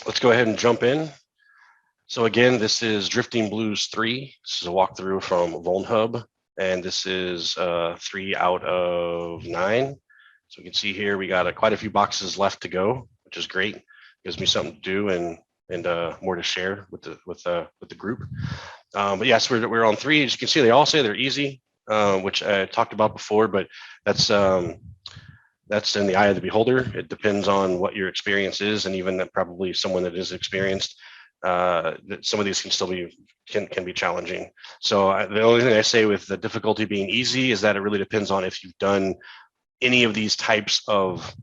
let's go ahead and jump in. So again, this is DriftingBlues 3. This is a walkthrough from VulnHub, and this is 3 out of 9. So we can see here we got quite a few boxes left to go, which is great. Gives me something to do and more to share with the group. But yes, we're on 3. As you can see, they all say they're easy, which I talked about before, but that's in the eye of the beholder. It depends on what your experience is, and even that probably someone that is experienced, that some of these can still be can be challenging. So the only thing I say with the difficulty being easy is that it really depends on if you've done any of these types of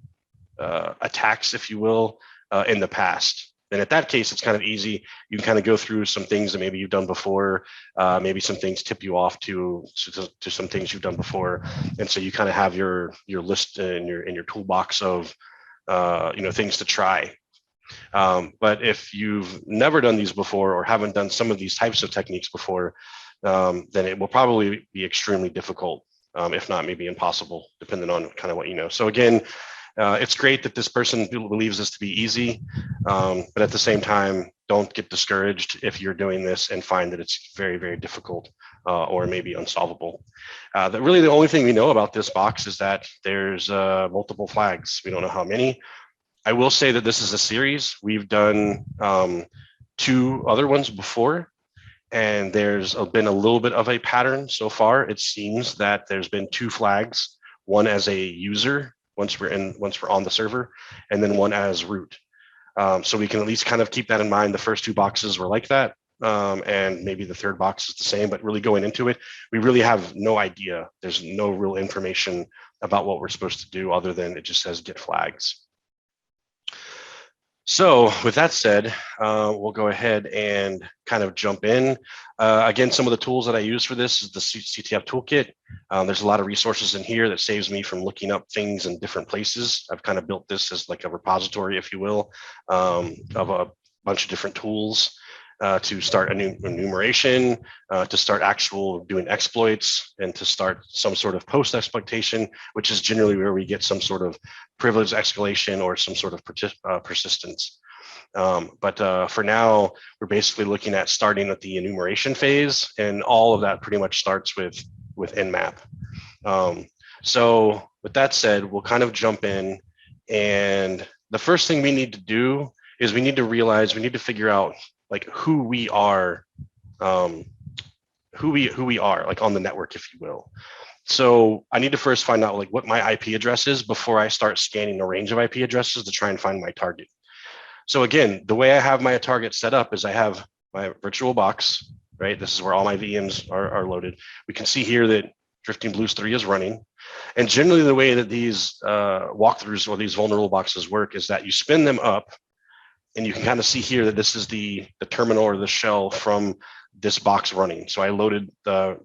attacks, if you will, in the past. And at that case, it's kind of easy. You can kind of go through some things that maybe you've done before. Maybe some things tip you off to some things you've done before, and so you kind of have your list in your toolbox of things to try. But if you've never done these before or haven't done some of these types of techniques before, then it will probably be extremely difficult, if not maybe impossible, depending on kind of what you know. So again, it's great that this person believes this to be easy, but at the same time, don't get discouraged if you're doing this and find that it's very, very difficult or maybe unsolvable. Really, the only thing we know about this box is that there's multiple flags. We don't know how many. I will say that this is a series. We've done 2 other ones before, and there's been a little bit of a pattern so far. It seems that there's been 2 flags, one as a user, once we're on the server, and then one as root. So we can at least kind of keep that in mind. The first 2 boxes were like that, and maybe the 3rd box is the same, but really going into it, we really have no idea. There's no real information about what we're supposed to do other than it just says get flags. So with that said, we'll go ahead and kind of jump in. Again, some of the tools that I use for this is the CTF toolkit. There's a lot of resources in here that saves me from looking up things in different places. I've kind of built this as like a repository, if you will, of a bunch of different tools to start enumeration, to start doing exploits, and to start some sort of post exploitation, which is generally where we get some sort of privilege escalation or some sort of persistence. But for now, we're basically looking at starting at the enumeration phase, and all of that pretty much starts with Nmap. So with that said, we'll kind of jump in, and the first thing we need to do is we need to figure out like who we are like on the network, if you will. So I need to first find out like what my IP address is before I start scanning a range of IP addresses to try and find my target. So again, the way I have my target set up is I have my virtual box, right? This is where all my VMs are loaded. We can see here that DriftingBlues 3 is running. And generally the way that these walkthroughs or these vulnerable boxes work is that you spin them up, and you can kind of see here that this is the terminal or the shell from this box running. So I loaded the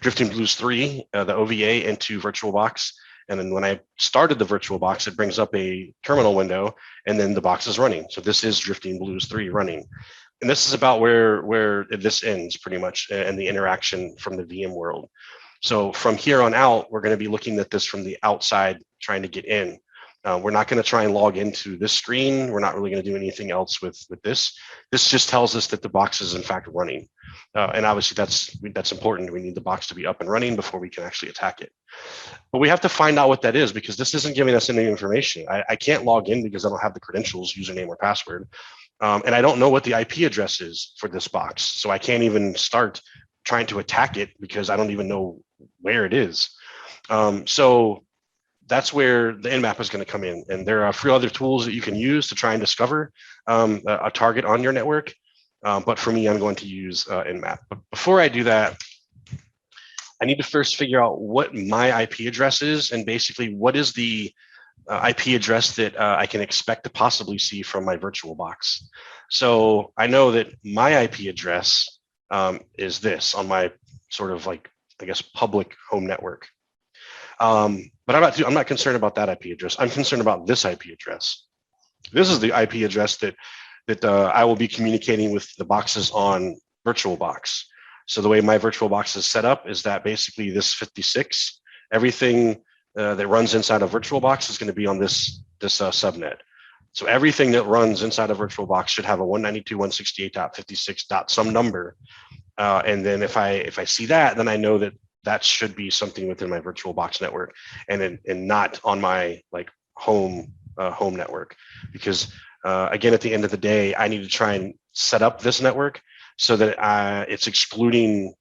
DriftingBlues 3, the OVA, into VirtualBox. And then when I started the VirtualBox, it brings up a terminal window, and then the box is running. So this is DriftingBlues 3 running. And this is about where this ends pretty much, and the interaction from the VM world. So from here on out, we're going to be looking at this from the outside, trying to get in. We're not going to try and log into this screen. We're not really going to do anything else with this. This just tells us that the box is in fact running. And obviously that's important. We need the box to be up and running before we can actually attack it. But we have to find out what that is, because this isn't giving us any information. I can't log in because I don't have the credentials, username or password. And I don't know what the IP address is for this box. So I can't even start trying to attack it because I don't even know where it is. So that's where the Nmap is going to come in. And there are a few other tools that you can use to try and discover a target on your network. But for me, I'm going to use Nmap. But before I do that, I need to first figure out what my IP address is, and basically what is the IP address that I can expect to possibly see from my virtual box. So I know that my IP address is this on my sort of like, I guess, public home network. But I'm not concerned about that IP address. I'm concerned about this IP address. This is the IP address that I will be communicating with the boxes on VirtualBox. So the way my VirtualBox is set up is that basically this 56, everything that runs inside of VirtualBox is going to be on this subnet. So everything that runs inside a VirtualBox should have a 192.168.56. Some number. And then if I see that, then I know that that should be something within my VirtualBox network, and not on my like home network, because again, at the end of the day, I need to try and set up this network so that it's excluding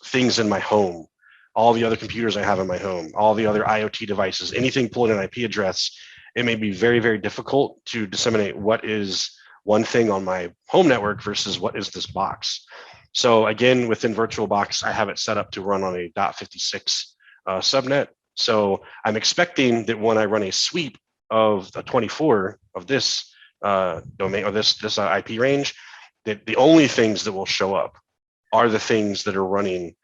things in my home, all the other computers I have in my home, all the other IoT devices, anything pulling an IP address. It may be very, very difficult to disseminate what is one thing on my home network versus what is this box. So again, within VirtualBox, I have it set up to run on a .56 subnet. So I'm expecting that when I run a sweep of the 24 of this domain or this IP range, that the only things that will show up are the things that are running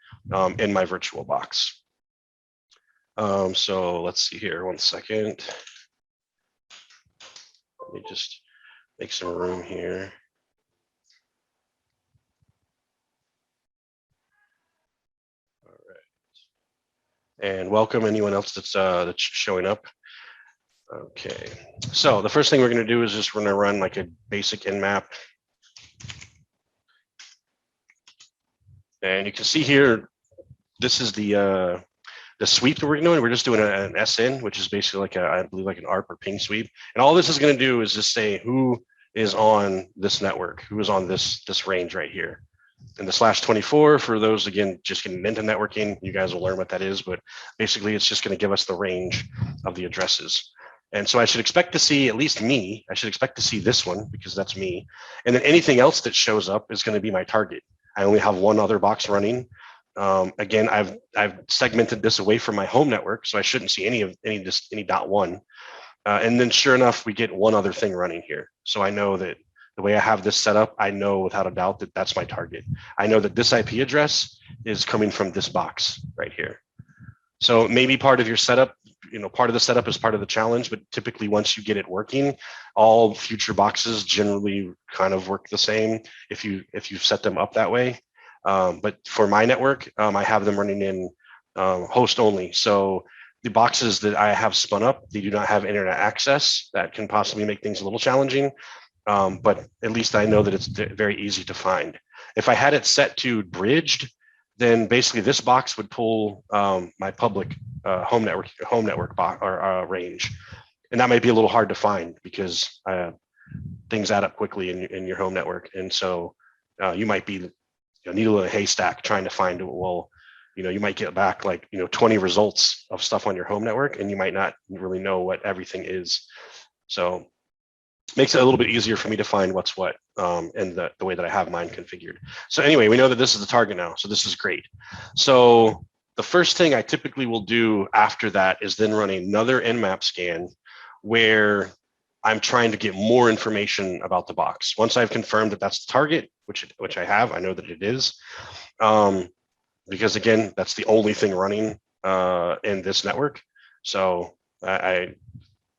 in my VirtualBox. So let's see here, 1 second. Let me just make some room here. All right. And welcome anyone else that's showing up. Okay, so the first thing we're going to do is just we're going to run like a basic Nmap. And you can see here, this is the sweep that we're doing. We're just doing an SN, which is basically like I believe like an ARP or ping sweep. And all this is going to do is just say who is on this network, who is on this range right here. And the /24, for those, again, just getting into networking, you guys will learn what that is, but basically it's just going to give us the range of the addresses. And so I should expect to see, at least me, I should expect to see this one because that's me. And then anything else that shows up is going to be my target. I only have one other box running. Again, I've segmented this away from my home network, so I shouldn't see any .1. And then sure enough, we get one other thing running here. So I know that the way I have this set up, I know without a doubt that that's my target. I know that this IP address is coming from this box right here. So maybe part of your setup, part of the setup is part of the challenge, but typically once you get it working, all future boxes generally kind of work the same if you set them up that way. But for my network, I have them running in host only. So the boxes that I have spun up, they do not have internet access. That can possibly make things a little challenging. But at least I know that it's very easy to find. If I had it set to bridged, then basically this box would pull my public home network box or range, and that might be a little hard to find because things add up quickly in your home network, and so you might be needle in a haystack trying to find. Well, you might get back like 20 results of stuff on your home network, and you might not really know what everything is. So makes it a little bit easier for me to find what's what and the way that I have mine configured. So anyway, we know that this is the target now, so this is great. So the first thing I typically will do after that is then run another Nmap scan where I'm trying to get more information about the box. Once I've confirmed that that's the target, which I have, I know that it is, because again, that's the only thing running in this network. So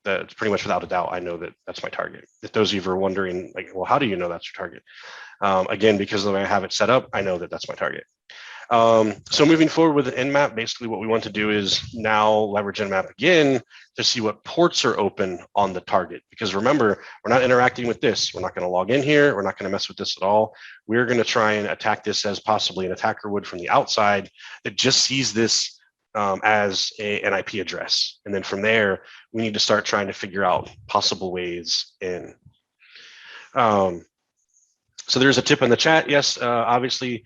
that's pretty much without a doubt, I know that that's my target. If those of you are wondering, like, well, how do you know that's your target? Again, because of the way I have it set up, I know that that's my target. So moving forward with an Nmap, basically what we want to do is now leverage Nmap again to see what ports are open on the target. Because remember, we're not interacting with this. We're not going to log in here. We're not going to mess with this at all. We're going to try and attack this as possibly an attacker would from the outside that just sees this as an IP address. And then from there, we need to start trying to figure out possible ways in. So there's a tip in the chat. Yes, obviously,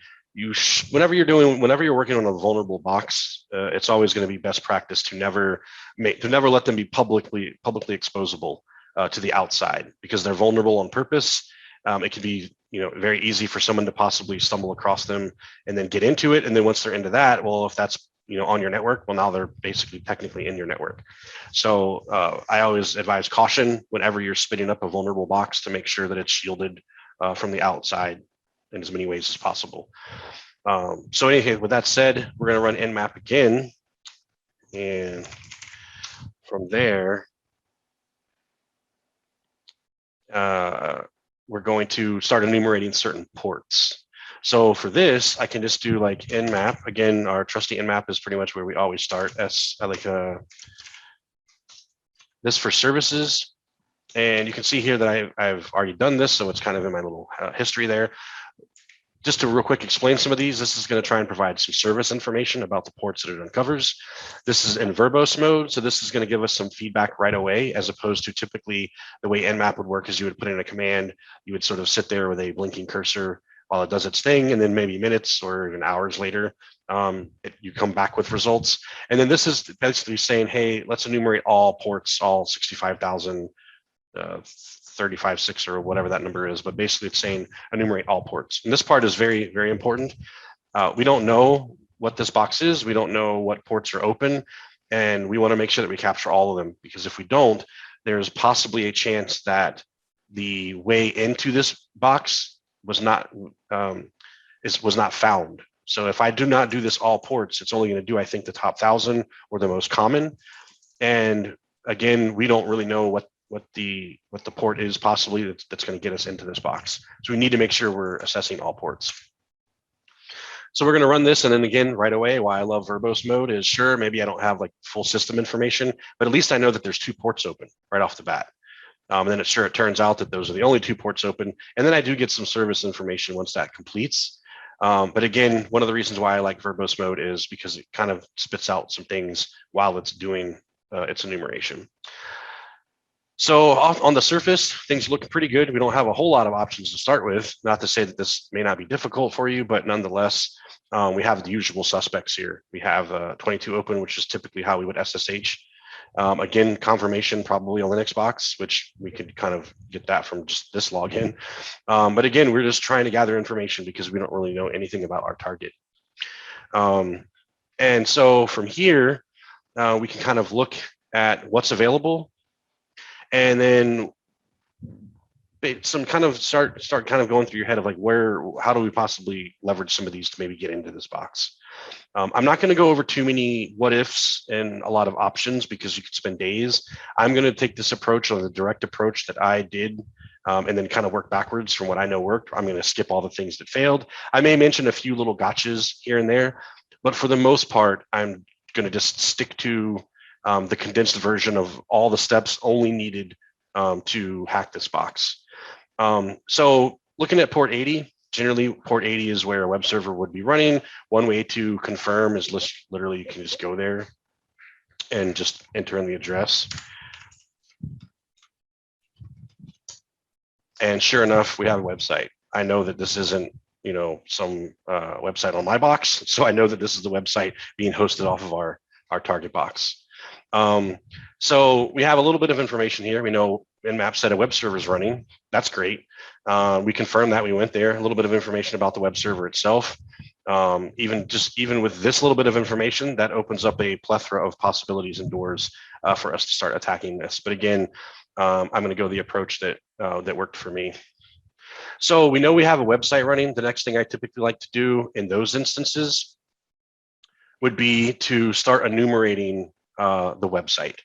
whenever you're working on a vulnerable box, it's always going to be best practice to never let them be publicly exposable to the outside, because they're vulnerable on purpose. It can be very easy for someone to possibly stumble across them and then get into it. And then once they're into that, well, if that's on your network, well, now they're basically technically in your network. So I always advise caution whenever you're spinning up a vulnerable box to make sure that it's shielded from the outside in as many ways as possible. So anyway, with that said, we're going to run Nmap again, and from there, we're going to start enumerating certain ports. So for this, I can just do like Nmap. Again, our trusty Nmap is pretty much where we always start. I like this for services. And you can see here that I've already done this, so it's kind of in my little history there. Just to real quick explain some of these, this is going to try and provide some service information about the ports that it uncovers. This is in verbose mode, so this is going to give us some feedback right away, as opposed to typically the way Nmap would work is you would put in a command, you would sort of sit there with a blinking cursor while it does its thing, and then maybe minutes or even hours later, you come back with results. And then this is basically saying, hey, let's enumerate all ports, all 65,000, 35.6 or whatever that number is, but basically it's saying enumerate all ports. And this part is very, very important. We don't know what this box is. We don't know what ports are open, and we want to make sure that we capture all of them, because if we don't, there's possibly a chance that the way into this box was not found. So if I do not do this all ports, it's only going to do, I think, the top 1,000 or the most common. And again, we don't really know what the port is possibly that's going to get us into this box. So we need to make sure we're assessing all ports. So we're going to run this, and then again, right away, why I love verbose mode is, sure, maybe I don't have like full system information, but at least I know that there's 2 ports open right off the bat. And then it turns out that those are the only 2 ports open, and then I do get some service information once that completes. But again, one of the reasons why I like verbose mode is because it kind of spits out some things while it's doing its enumeration. So on the surface, things look pretty good. We don't have a whole lot of options to start with. Not to say that this may not be difficult for you, but nonetheless, we have the usual suspects here. We have 22 open, which is typically how we would SSH. Again, confirmation probably a Linux box, which we could kind of get that from just this login. But again, we're just trying to gather information because we don't really know anything about our target. And so from here, we can kind of look at what's available, and then some kind of start kind of going through your head of like, how do we possibly leverage some of these to maybe get into this box? I'm not going to go over too many what ifs and a lot of options because you could spend days. I'm going to take this approach, or the direct approach that I did, and then kind of work backwards from what I know worked. I'm going to skip all the things that failed. I may mention a few little gotchas here and there, but for the most part, I'm going to just stick to the condensed version of all the steps only needed to hack this box. So looking at port 80, generally port 80 is where a web server would be running. One way to confirm is literally you can just go there and just enter in the address. And sure enough, we have a website. I know that this isn't, some website on my box. So I know that this is the website being hosted off of our target box. So we have a little bit of information here. We know Nmap said a web server is running. That's great. We confirmed that we went there. A little bit of information about the web server itself. Even with this little bit of information, that opens up a plethora of possibilities and doors for us to start attacking this. But again, I'm going to go the approach that worked for me. So we know we have a website running. The next thing I typically like to do in those instances would be to start enumerating the website.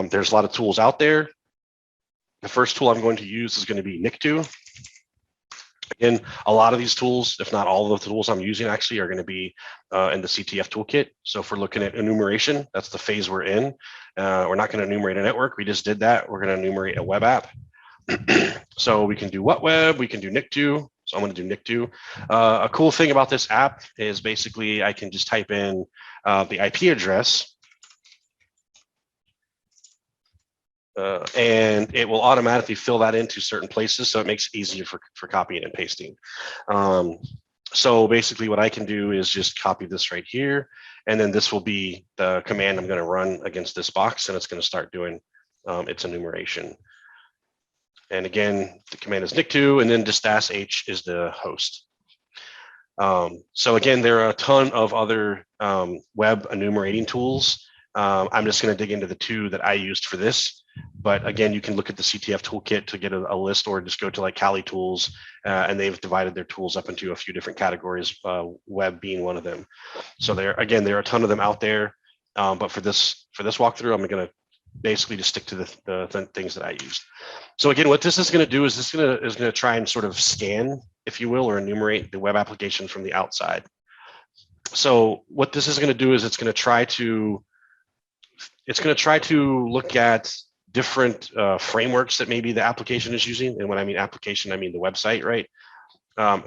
There's a lot of tools out there. The first tool I'm going to use is going to be nikto. Again, a lot of these tools, if not all of the tools I'm using actually, are going to be in the CTF toolkit. So if we're looking at enumeration, that's the phase we're in. We're not going to enumerate a network. We just did that. We're going to enumerate a web app. So we can do what web, we can do nikto. So I'm going to do nikto. A cool thing about this app is basically I can just type in the IP address, and it will automatically fill that into certain places, so it makes it easier for copying and pasting. So basically what I can do is just copy this right here, and then this will be the command I'm going to run against this box, and it's going to start doing its enumeration. And again, the command is nikto, and then just -h is the host. So again, there are a ton of other web enumerating tools. I'm just going to dig into the 2 that I used for this. But again, you can look at the CTF toolkit to get a list, or just go to like Kali tools, and they've divided their tools up into a few different categories, web being one of them. So there are a ton of them out there. But for this walkthrough, I'm going to basically just stick to the things that I used. So again, what this is going to do is going to try and sort of scan, if you will, or enumerate the web application from the outside. So what this is going to do is it's going to try to look at different frameworks that maybe the application is using. And when I mean application, I mean the website, right?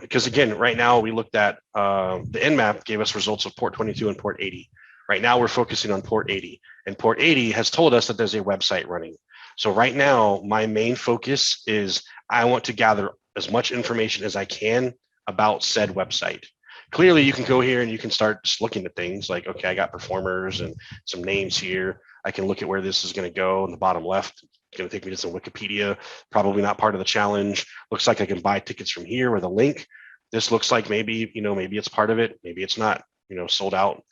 Because again, right now we looked at the Nmap gave us results of port 22 and port 80. Right now we're focusing on port 80, and port 80 has told us that there's a website running. So right now my main focus is I want to gather as much information as I can about said website. Clearly you can go here and you can start just looking at things like, okay, I got performers and some names here. I can look at where this is going to go in the bottom left. It's going to take me to some Wikipedia, probably not part of the challenge. Looks like I can buy tickets from here with a link. This looks like maybe, maybe it's part of it. Maybe it's not, sold out.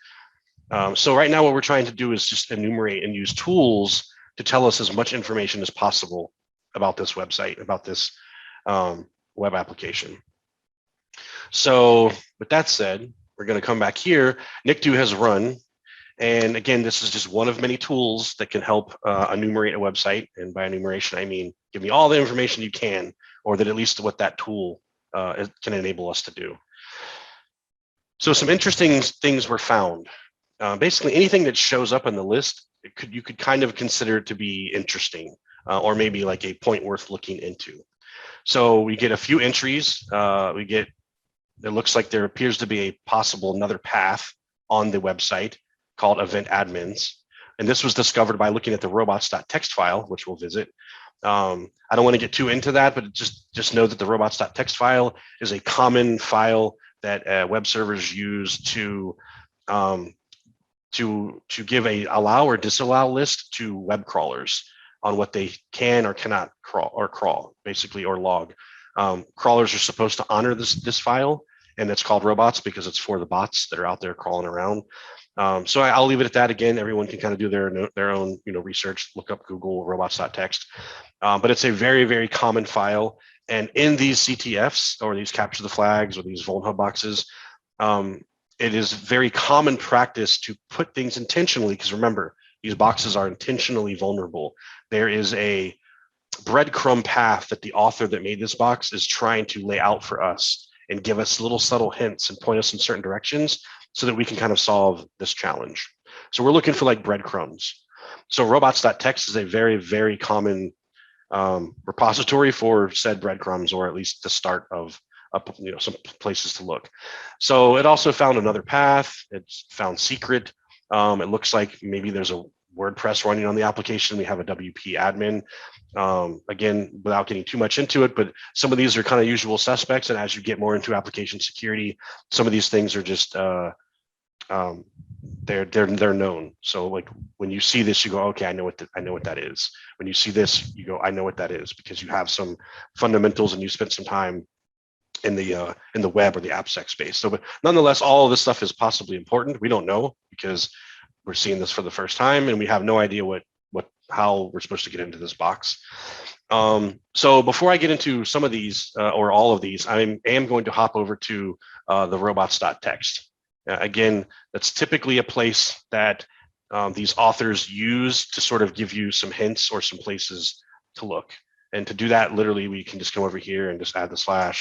So right now what we're trying to do is just enumerate and use tools to tell us as much information as possible about this website, about this web application. So with that said, we're going to come back here. Nikto has run. And again, this is just one of many tools that can help enumerate a website. And by enumeration, I mean, give me all the information you can, or that at least what that tool can enable us to do. So some interesting things were found. Basically, anything that shows up in the list, you could kind of consider to be interesting, or maybe like a point worth looking into. So we get a few entries. It looks like there appears to be a possible another path on the website called event admins. And this was discovered by looking at the robots.txt file, which we'll visit. I don't want to get too into that, but just know that the robots.txt file is a common file that web servers use to give a allow or disallow list to web crawlers on what they can or cannot crawl, basically, or log. Crawlers are supposed to honor this file, and it's called robots because it's for the bots that are out there crawling around. So I'll leave it at that. Again, everyone can kind of do their own research, look up Google robots.txt. But it's a very, very common file. And in these CTFs, or these capture the flags, or these VulnHub boxes, it is very common practice to put things intentionally, because remember, these boxes are intentionally vulnerable. There is a breadcrumb path that the author that made this box is trying to lay out for us and give us little subtle hints and point us in certain directions so that we can kind of solve this challenge. So we're looking for like breadcrumbs. So robots.txt is a very, very common repository for said breadcrumbs, or at least the start of some places to look. So it also found another path. It's found secret. It looks like maybe there's a WordPress running on the application. We have a WP admin. Again, without getting too much into it, but some of these are kind of usual suspects. And as you get more into application security, some of these things are just they're known. So like when you see this, you go, okay, I know what that is. When you see this, you go, I know what that is, because you have some fundamentals and you spent some time in the web or the AppSec space. So, but nonetheless, all of this stuff is possibly important. We don't know because we're seeing this for the first time, and we have no idea how we're supposed to get into this box. So before I get into some of these or all of these, I am going to hop over to the robots.txt. Again, that's typically a place that these authors use to sort of give you some hints or some places to look. And to do that, literally, we can just come over here and just add the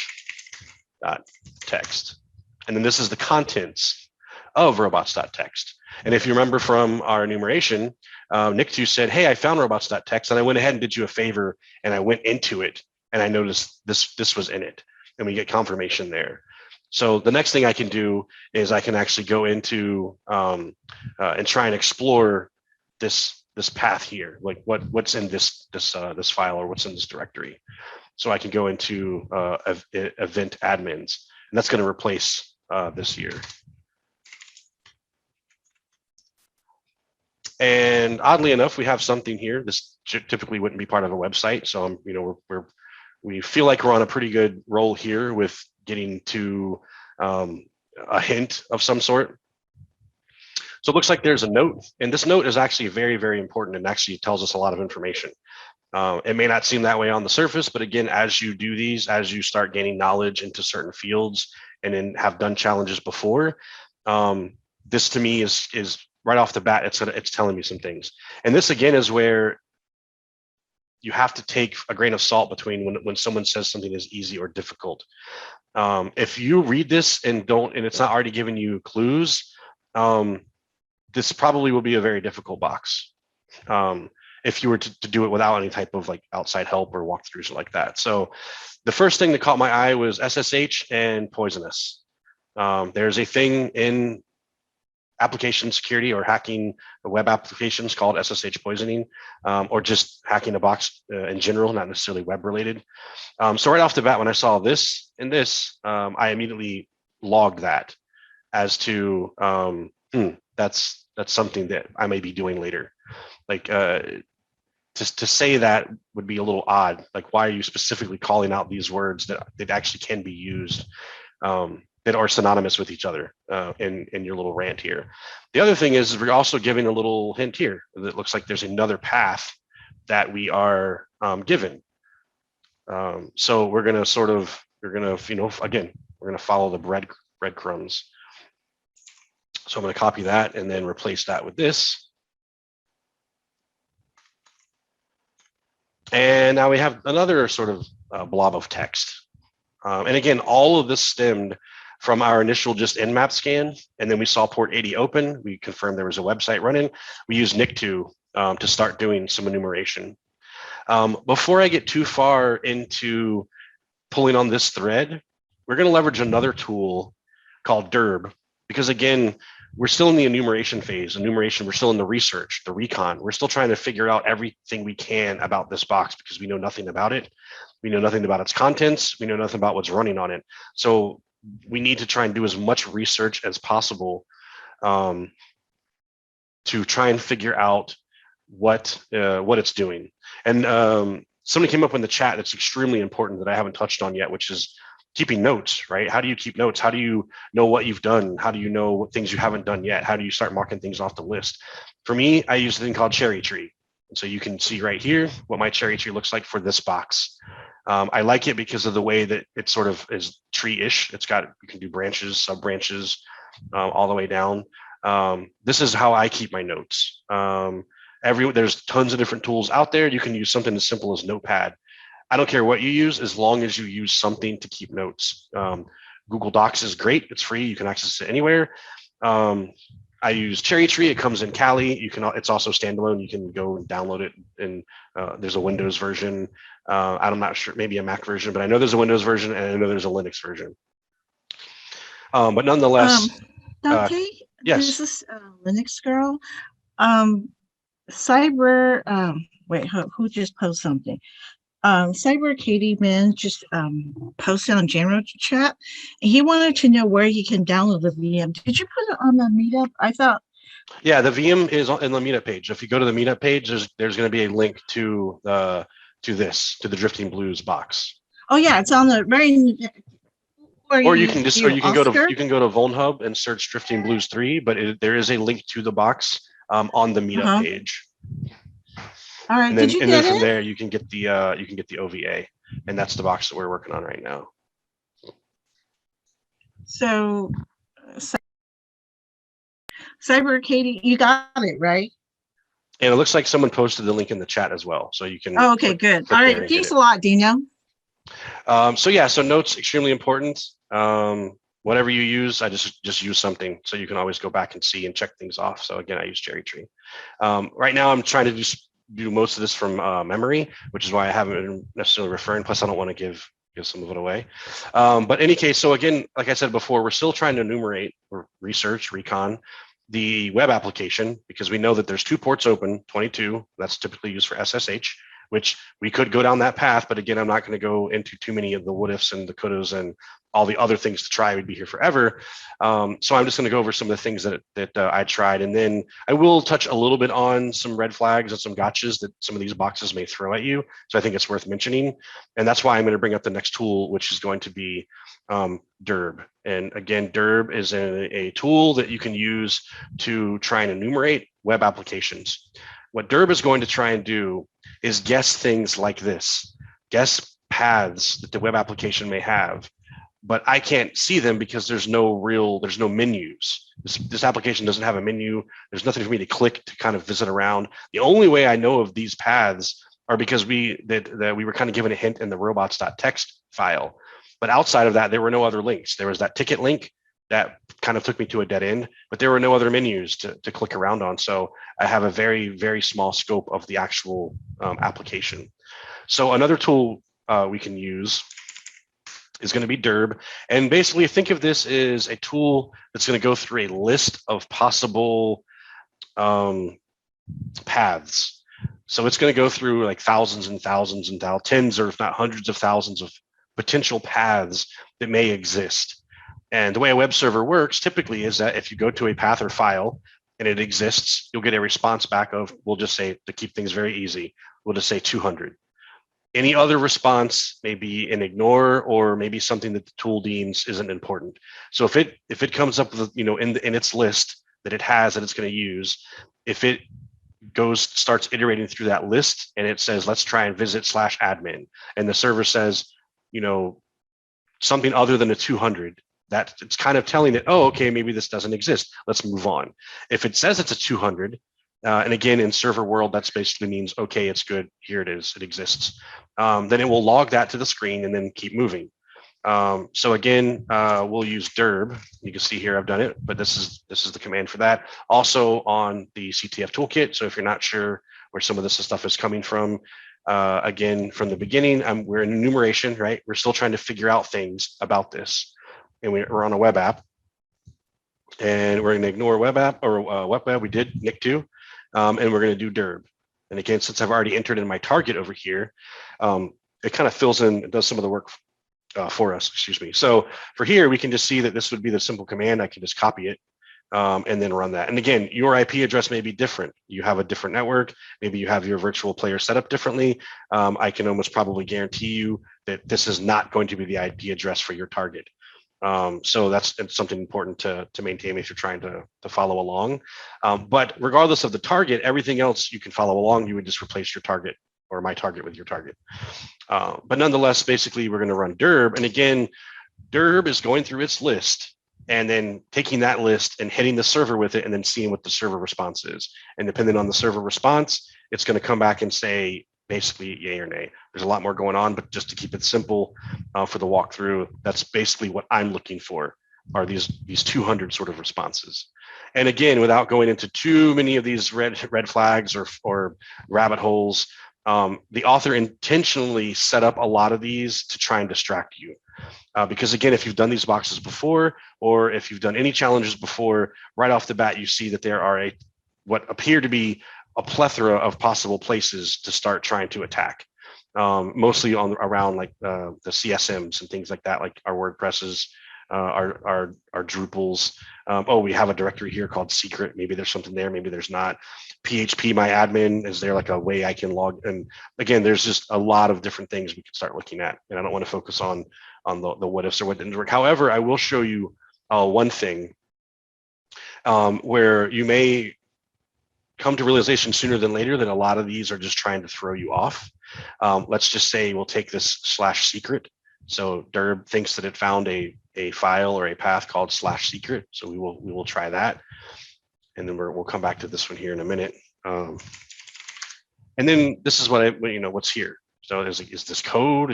/text. And then this is the contents of robots.txt. And if you remember from our enumeration, nikto said, hey, I found robots.txt, and I went ahead and did you a favor, and I went into it, and I noticed this was in it, and we get confirmation there. So the next thing I can do is I can actually go into and try and explore this path here, like what's in this file, or what's in this directory. So I can go into event admins, and that's going to replace this here. And oddly enough, we have something here. This typically wouldn't be part of a website. So we feel like we're on a pretty good roll here with getting to a hint of some sort. So it looks like there's a note, and this note is actually very, very important, and actually tells us a lot of information. It may not seem that way on the surface, but again, as you do these, as you start gaining knowledge into certain fields and then have done challenges before, this to me is right off the bat, it's telling me some things. And this again is where you have to take a grain of salt between when someone says something is easy or difficult. If you read this and it's not already giving you clues, this probably will be a very difficult box. And if you were to do it without any type of like outside help or walkthroughs like that. So the first thing that caught my eye was SSH and poisonous. There's a thing in application security or hacking web applications called SSH poisoning, or just hacking a box in general, not necessarily web related. So right off the bat, when I saw this and this, I immediately logged that as to that's something that I may be doing later. Like to say that would be a little odd. Like, why are you specifically calling out these words that actually can be used, that are synonymous with each other in your little rant here? The other thing is we're also giving a little hint here that looks like there's another path that we are given. So we're going to again, we're going to follow the breadcrumbs. So I'm going to copy that and then replace that with this. And now we have another sort of blob of text. And again, all of this stemmed from our initial just Nmap scan. And then we saw port 80 open. We confirmed there was a website running. We used nikto to start doing some enumeration. Before I get too far into pulling on this thread, we're going to leverage another tool called dirb, because again, we're still in the enumeration phase. We're still in the research, the recon. We're still trying to figure out everything we can about this box because we know nothing about it. We know nothing about its contents. We know nothing about what's running on it. So we need to try and do as much research as possible to try and figure out what it's doing. And somebody came up in the chat that's extremely important that I haven't touched on yet, which is keeping notes, right? How do you keep notes? How do you know what you've done? How do you know what things you haven't done yet? How do you start marking things off the list? For me, I use a thing called cherry tree. And so you can see right here what my cherry tree looks like for this box. I like it because of the way that it sort of is tree-ish. You can do branches, sub-branches, all the way down. This is how I keep my notes. There's tons of different tools out there. You can use something as simple as Notepad. I don't care what you use, as long as you use something to keep notes. Google Docs is great. It's free. You can access it anywhere. I use Cherry Tree. It comes in Kali. It's also standalone. You can go and download it. And there's a Windows version. I'm not sure, maybe a Mac version, but I know there's a Windows version and I know there's a Linux version. But nonetheless, Dante, yes. This is Linux girl. Cyber. Wait, who just posted something? Cyber Katie Man just posted on general chat, and he wanted to know where he can download the VM. Did you put it on the meetup? I thought. Yeah, the VM is in the meetup page. If you go to the meetup page, there's going to be a link to the DriftingBlues box. Oh yeah, it's on the very. Or you can go to VulnHub and search DriftingBlues 3, but there is a link to the box on the meetup page. All right. And then, did you get from there you can get the OVA, and that's the box that we're working on right now. So, Cyber Katie, you got it right. And it looks like someone posted the link in the chat as well, so you can. Oh, okay, good. All right, thanks a lot, Dino. So notes extremely important. Whatever you use, I just use something, so you can always go back and see and check things off. So again, I use Cherry Tree. Right now, I'm trying to do most of this from memory, which is why I haven't been necessarily referring. Plus, I don't want to give some of it away. But in any case, so again, like I said before, we're still trying to enumerate or research, recon the web application, because we know that there's 2 ports open, 22. That's typically used for SSH, which we could go down that path. But again, I'm not going to go into too many of the what ifs and the couldas and all the other things to try. We'd be here forever. So I'm just going to go over some of the things that I tried. And then I will touch a little bit on some red flags and some gotchas that some of these boxes may throw at you. So I think it's worth mentioning. And that's why I'm going to bring up the next tool, which is going to be dirb. And again, dirb is a tool that you can use to try and enumerate web applications. What dirb is going to try and do is guess things like this, guess paths that the web application may have, but I can't see them because there's no menus. This application doesn't have a menu. There's nothing for me to click to kind of visit around. The only way I know of these paths are because we were kind of given a hint in the robots.txt file. But outside of that, there were no other links. There was that ticket link, that kind of took me to a dead end, but there were no other menus to click around on. So I have a very, very small scope of the actual application. So another tool we can use is going to be dirb. And basically think of this as a tool that's going to go through a list of possible paths. So it's going to go through like thousands and thousands and tens or if not hundreds of thousands of potential paths that may exist. And the way a web server works typically is that if you go to a path or file and it exists, you'll get a response back of, we'll just say, to keep things very easy, we'll just say 200. Any other response may be an ignore or maybe something that the tool deems isn't important. So if it comes up with, in its list that it has that it's going to use, if it starts iterating through that list and it says, let's try and visit /admin, and the server says, something other than a 200, that it's kind of telling it, oh, okay, maybe this doesn't exist. Let's move on. If it says it's a 200, and again, in server world, that's basically means, okay, it's good. Here it is. It exists. Then it will log that to the screen and then keep moving. So again, we'll use dirb. You can see here I've done it, but this is the command for that. Also on the CTF toolkit. So if you're not sure where some of this stuff is coming from, again, from the beginning, we're in enumeration, right? We're still trying to figure out things about this. And we're on a web app. And we're going to ignore web app or web app. We did nikto. And we're going to do dirb. And again, since I've already entered in my target over here, it kind of fills in, it does some of the work for us, excuse me. So for here, we can just see that this would be the simple command. I can just copy it and then run that. And again, your IP address may be different. You have a different network. Maybe you have your virtual player set up differently. I can almost probably guarantee you that this is not going to be the IP address for your target. So that's something important to maintain if you're trying to follow along. But regardless of the target, everything else you can follow along, you would just replace your target or my target with your target. But nonetheless, basically, we're going to run dirb. And again, dirb is going through its list and then taking that list and hitting the server with it and then seeing what the server response is. And depending on the server response, it's going to come back and say, basically yay or nay. There's a lot more going on, but just to keep it simple for the walkthrough, that's basically what I'm looking for, are these 200 sort of responses. And again, without going into too many of these red flags or rabbit holes, the author intentionally set up a lot of these to try and distract you. Because again, if you've done these boxes before, or if you've done any challenges before, right off the bat, you see that there are what appear to be a plethora of possible places to start trying to attack, mostly around like the CSMs and things like that, like our WordPresses, our Drupals. Oh, we have a directory here called secret. Maybe there's something there. Maybe there's not. PHP my admin, is there like a way I can log? And again, there's just a lot of different things we can start looking at. And I don't want to focus on the what ifs or what didn't work. However, I will show you one thing where you may come to realization sooner than later that a lot of these are just trying to throw you off. Let's just say we'll take this /secret. So dirb thinks that it found a file or a path called /secret. So we will try that. And then we'll come back to this one here in a minute. And then this is what's here. So is this code?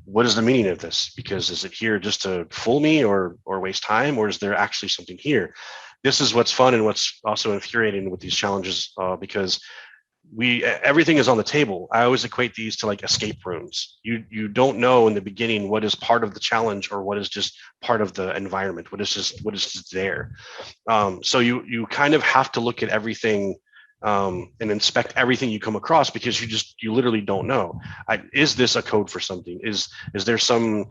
What is the meaning of this? Because is it here just to fool me or waste time, or is there actually something here? This is what's fun and what's also infuriating with these challenges, because everything is on the table. I always equate these to like escape rooms. You don't know in the beginning what is part of the challenge or what is just part of the environment, what is just there. So you kind of have to look at everything and inspect everything you come across, because you literally don't know. Is this a code for something? Is there some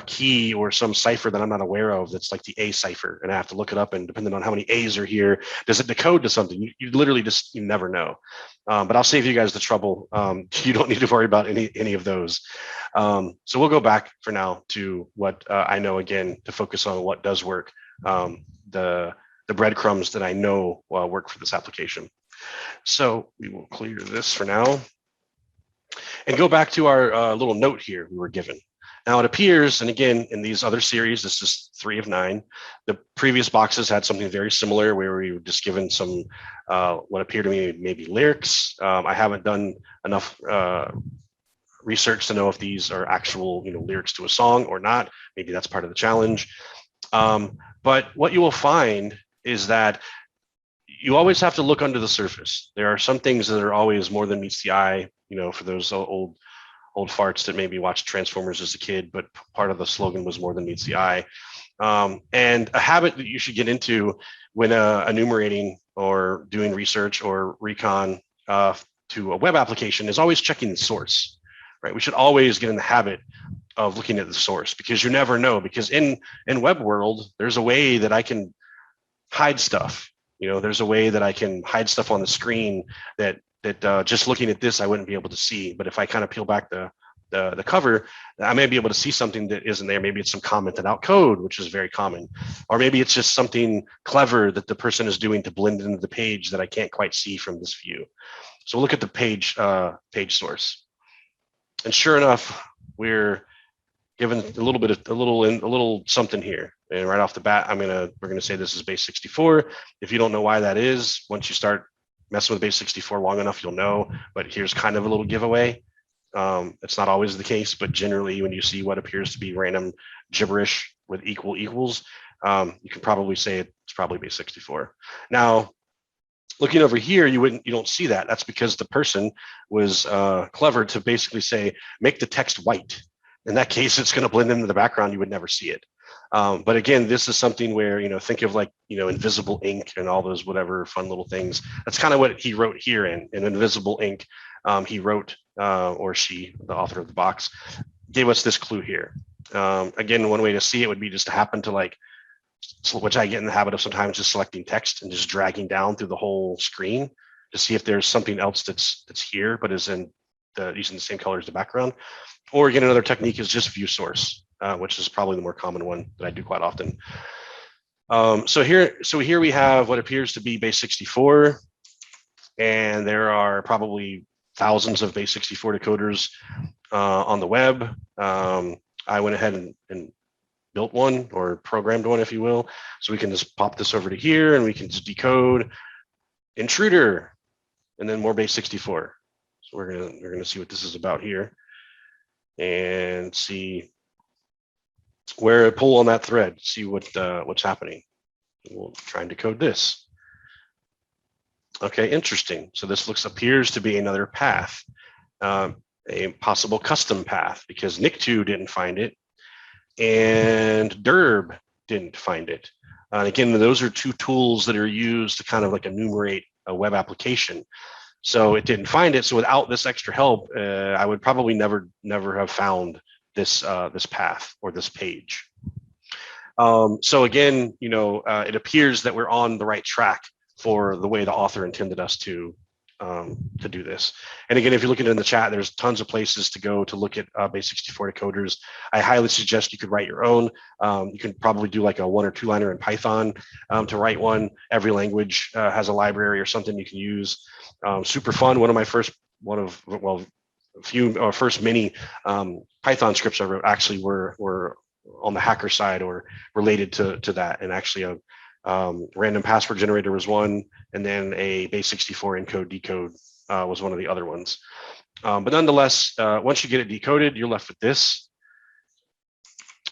key or some cipher that I'm not aware of that's like the A cipher, and I have to look it up, and depending on how many A's are here, does it decode to something? You literally you never know. But I'll save you guys the trouble. You don't need to worry about any of those. So we'll go back for now to what I know, again, to focus on what does work, the breadcrumbs that I know work for this application. So we will clear this for now and go back to our little note here we were given. Now it appears, and again, in these other series, this is 3 of 9. The previous boxes had something very similar where we were just given some, what appear to me maybe lyrics. I haven't done enough research to know if these are actual lyrics to a song or not. Maybe that's part of the challenge. But what you will find is that you always have to look under the surface. There are some things that are always more than meets the eye, for those old farts that maybe watched Transformers as a kid, but part of the slogan was more than meets the eye. And a habit that you should get into when enumerating or doing research or recon to a web application is always checking the source, right? We should always get in the habit of looking at the source, because you never know, because in web world, there's a way that I can hide stuff. There's a way that I can hide stuff on the screen that just looking at this, I wouldn't be able to see. But if I kind of peel back the cover, I may be able to see something that isn't there. Maybe it's some commented out code, which is very common. Or maybe it's just something clever that the person is doing to blend into the page that I can't quite see from this view. So we'll look at the page source. And sure enough, we're given a little something here. And right off the bat, we're gonna say this is base 64. If you don't know why that is, once you start messing with base 64 long enough, you'll know. But here's kind of a little giveaway. It's not always the case, but generally when you see what appears to be random gibberish with equals, you can probably say it's probably base 64. Now, looking over here, you don't see that. That's because the person was clever to basically say, make the text white. In that case, it's going to blend into the background. You would never see it. But again, this is something where, think of like, invisible ink and all those whatever fun little things. That's kind of what he wrote here in invisible ink. He wrote, or she, the author of the box, gave us this clue here. Again, one way to see it would be just to happen to like, which I get in the habit of sometimes just selecting text and just dragging down through the whole screen to see if there's something else that's here, but is using the same color as the background. Or again, another technique is just view source, which is probably the more common one that I do quite often. So here we have what appears to be base 64, and there are probably thousands of base 64 decoders on the web. I went ahead and built one, or programmed one, if you will. So we can just pop this over to here and we can just decode intruder and then more base 64. So we're gonna see what this is about here and see where I pull on that thread, see what's happening. We'll try and decode this. Okay, interesting. So this appears to be another path, a possible custom path, because nikto didn't find it and dirb didn't find it. And again, those are two tools that are used to kind of like enumerate a web application. So it didn't find it. So without this extra help, I would probably never have found this path or this page. So again, it appears that we're on the right track for the way the author intended us to do this. And again, if you're looking in the chat, there's tons of places to go to look at base 64 decoders. I highly suggest you could write your own. You can probably do like a 1 or 2 liner in Python to write one. Every language has a library or something you can use. Super fun. One of my first many Python scripts I wrote actually were on the hacker side or related to that. And actually random password generator was one, and then a base 64 encode decode was one of the other ones. But nonetheless, once you get it decoded, you're left with this.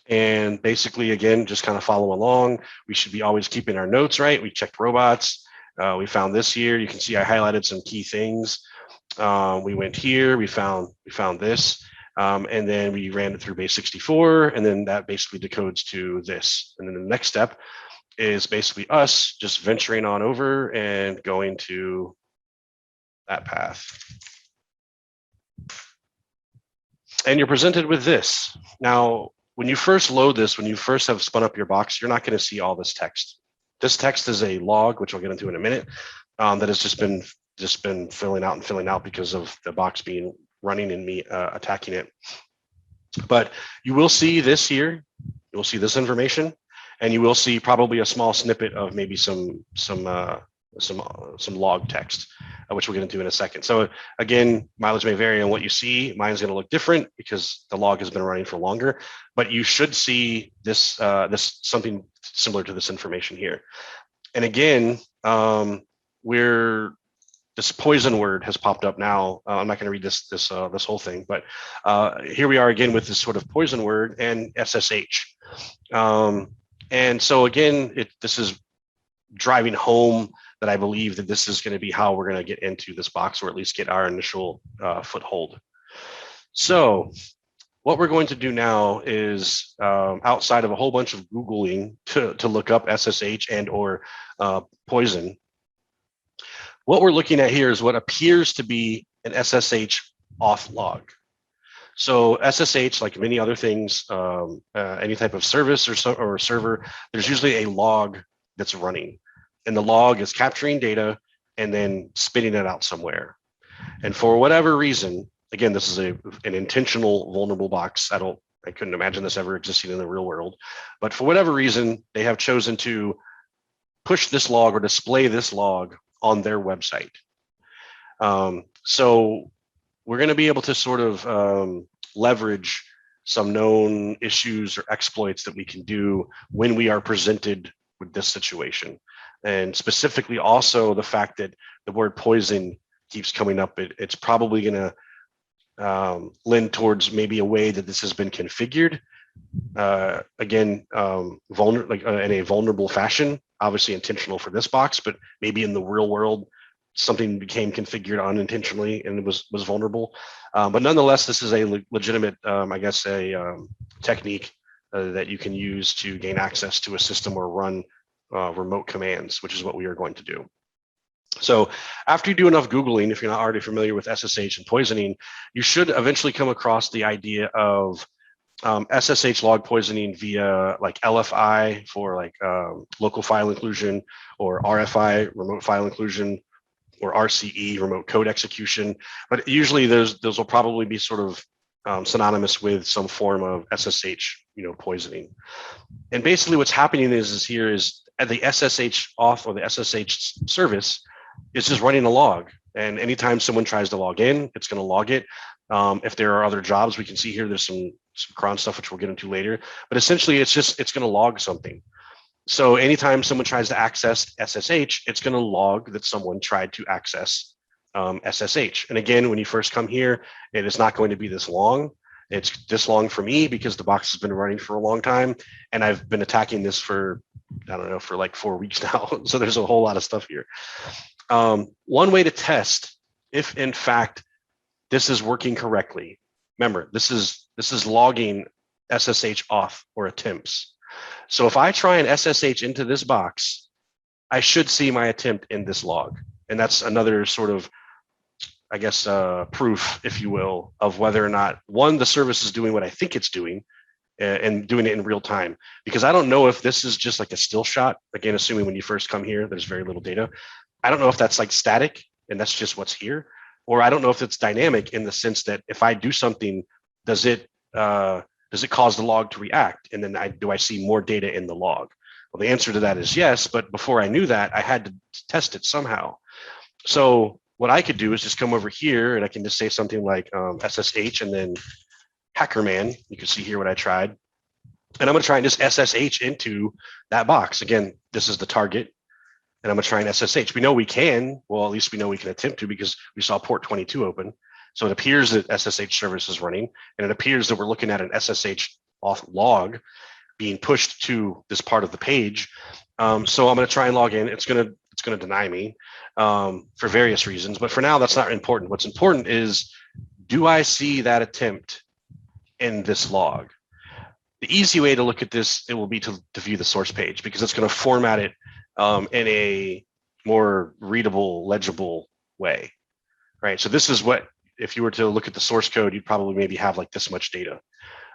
And basically, again, just kind of follow along. We should be always keeping our notes, right? We checked robots. We found this here. You can see I highlighted some key things. We went here. We found this. And then we ran it through base 64, and then that basically decodes to this. And then the next step is basically us just venturing on over and going to that path. And you're presented with this. Now, when you first load this, when you first have spun up your box, you're not going to see all this text. This text is a log, which I'll get into in a minute, that has just been filling out because of the box being running and me attacking it. But you will see this here. You will see this information. And you will see probably a small snippet of maybe some log text, which we'll get into in a second. So again, mileage may vary on what you see. Mine's going to look different because the log has been running for longer. But you should see this something similar to this information here. And again, this poison word has popped up now. I'm not going to read this whole thing, but here we are again with this sort of poison word and SSH. And so again, this is driving home that I believe that this is going to be how we're going to get into this box, or at least get our initial foothold. So what we're going to do now is, outside of a whole bunch of Googling to look up SSH and or poison, what we're looking at here is what appears to be an SSH auth log. So SSH, like many other things, any type of service or server, there's usually a log that's running, and the log is capturing data and then spitting it out somewhere. And for whatever reason, again, this is an intentional vulnerable box. I couldn't imagine this ever existing in the real world, but for whatever reason, they have chosen to push this log or display this log on their website. So we're going to be able to sort of leverage some known issues or exploits that we can do when we are presented with this situation. And specifically also the fact that the word poison keeps coming up, it's probably going to lend towards maybe a way that this has been configured. Again, in a vulnerable fashion, obviously intentional for this box, but maybe in the real world, something became configured unintentionally and it was vulnerable. But nonetheless, this is a legitimate, I guess, a technique that you can use to gain access to a system or run remote commands, which is what we are going to do. So after you do enough Googling, if you're not already familiar with SSH and poisoning, you should eventually come across the idea of SSH log poisoning via like LFI for like local file inclusion, or RFI, remote file inclusion, or RCE, remote code execution. But usually those will probably be sort of synonymous with some form of SSH, poisoning. And basically what's happening is at the SSH auth or the SSH service is just running a log. And anytime someone tries to log in, it's going to log it. If there are other jobs, we can see here, there's some cron stuff, which we'll get into later. But essentially, it's going to log something. So anytime someone tries to access SSH, it's going to log that someone tried to access SSH. And again, when you first come here, it is not going to be this long. It's this long for me because the box has been running for a long time. And I've been attacking this for, I don't know, for like 4 weeks now. So there's a whole lot of stuff here. One way to test if, in fact, this is working correctly. Remember, this is logging SSH auth or attempts. So if I try and SSH into this box, I should see my attempt in this log. And that's another sort of, I guess, proof, if you will, of whether or not, one, the service is doing what I think it's doing and doing it in real time. Because I don't know if this is just like a still shot. Again, assuming when you first come here, there's very little data. I don't know if that's like static and that's just what's here. Or I don't know if it's dynamic in the sense that if I do something, does it cause the log to react? And then do I see more data in the log? Well, the answer to that is yes. But before I knew that, I had to test it somehow. So what I could do is just come over here and I can just say something like SSH and then hackerman. You can see here what I tried. And I'm going to try and just SSH into that box. Again, this is the target. And I'm going to try and SSH. We know we can, well, at least we know we can attempt to because we saw port 22 open. So it appears that SSH service is running, and it appears that we're looking at an SSH auth log being pushed to this part of the page. So I'm going to try and log in. It's going to deny me for various reasons, but for now, that's not important. What's important is, do I see that attempt in this log? The easy way to look at this, it will be to view the source page because it's going to format it in a more readable, legible way, right? So this is what, if you were to look at the source code, you'd probably maybe have like this much data.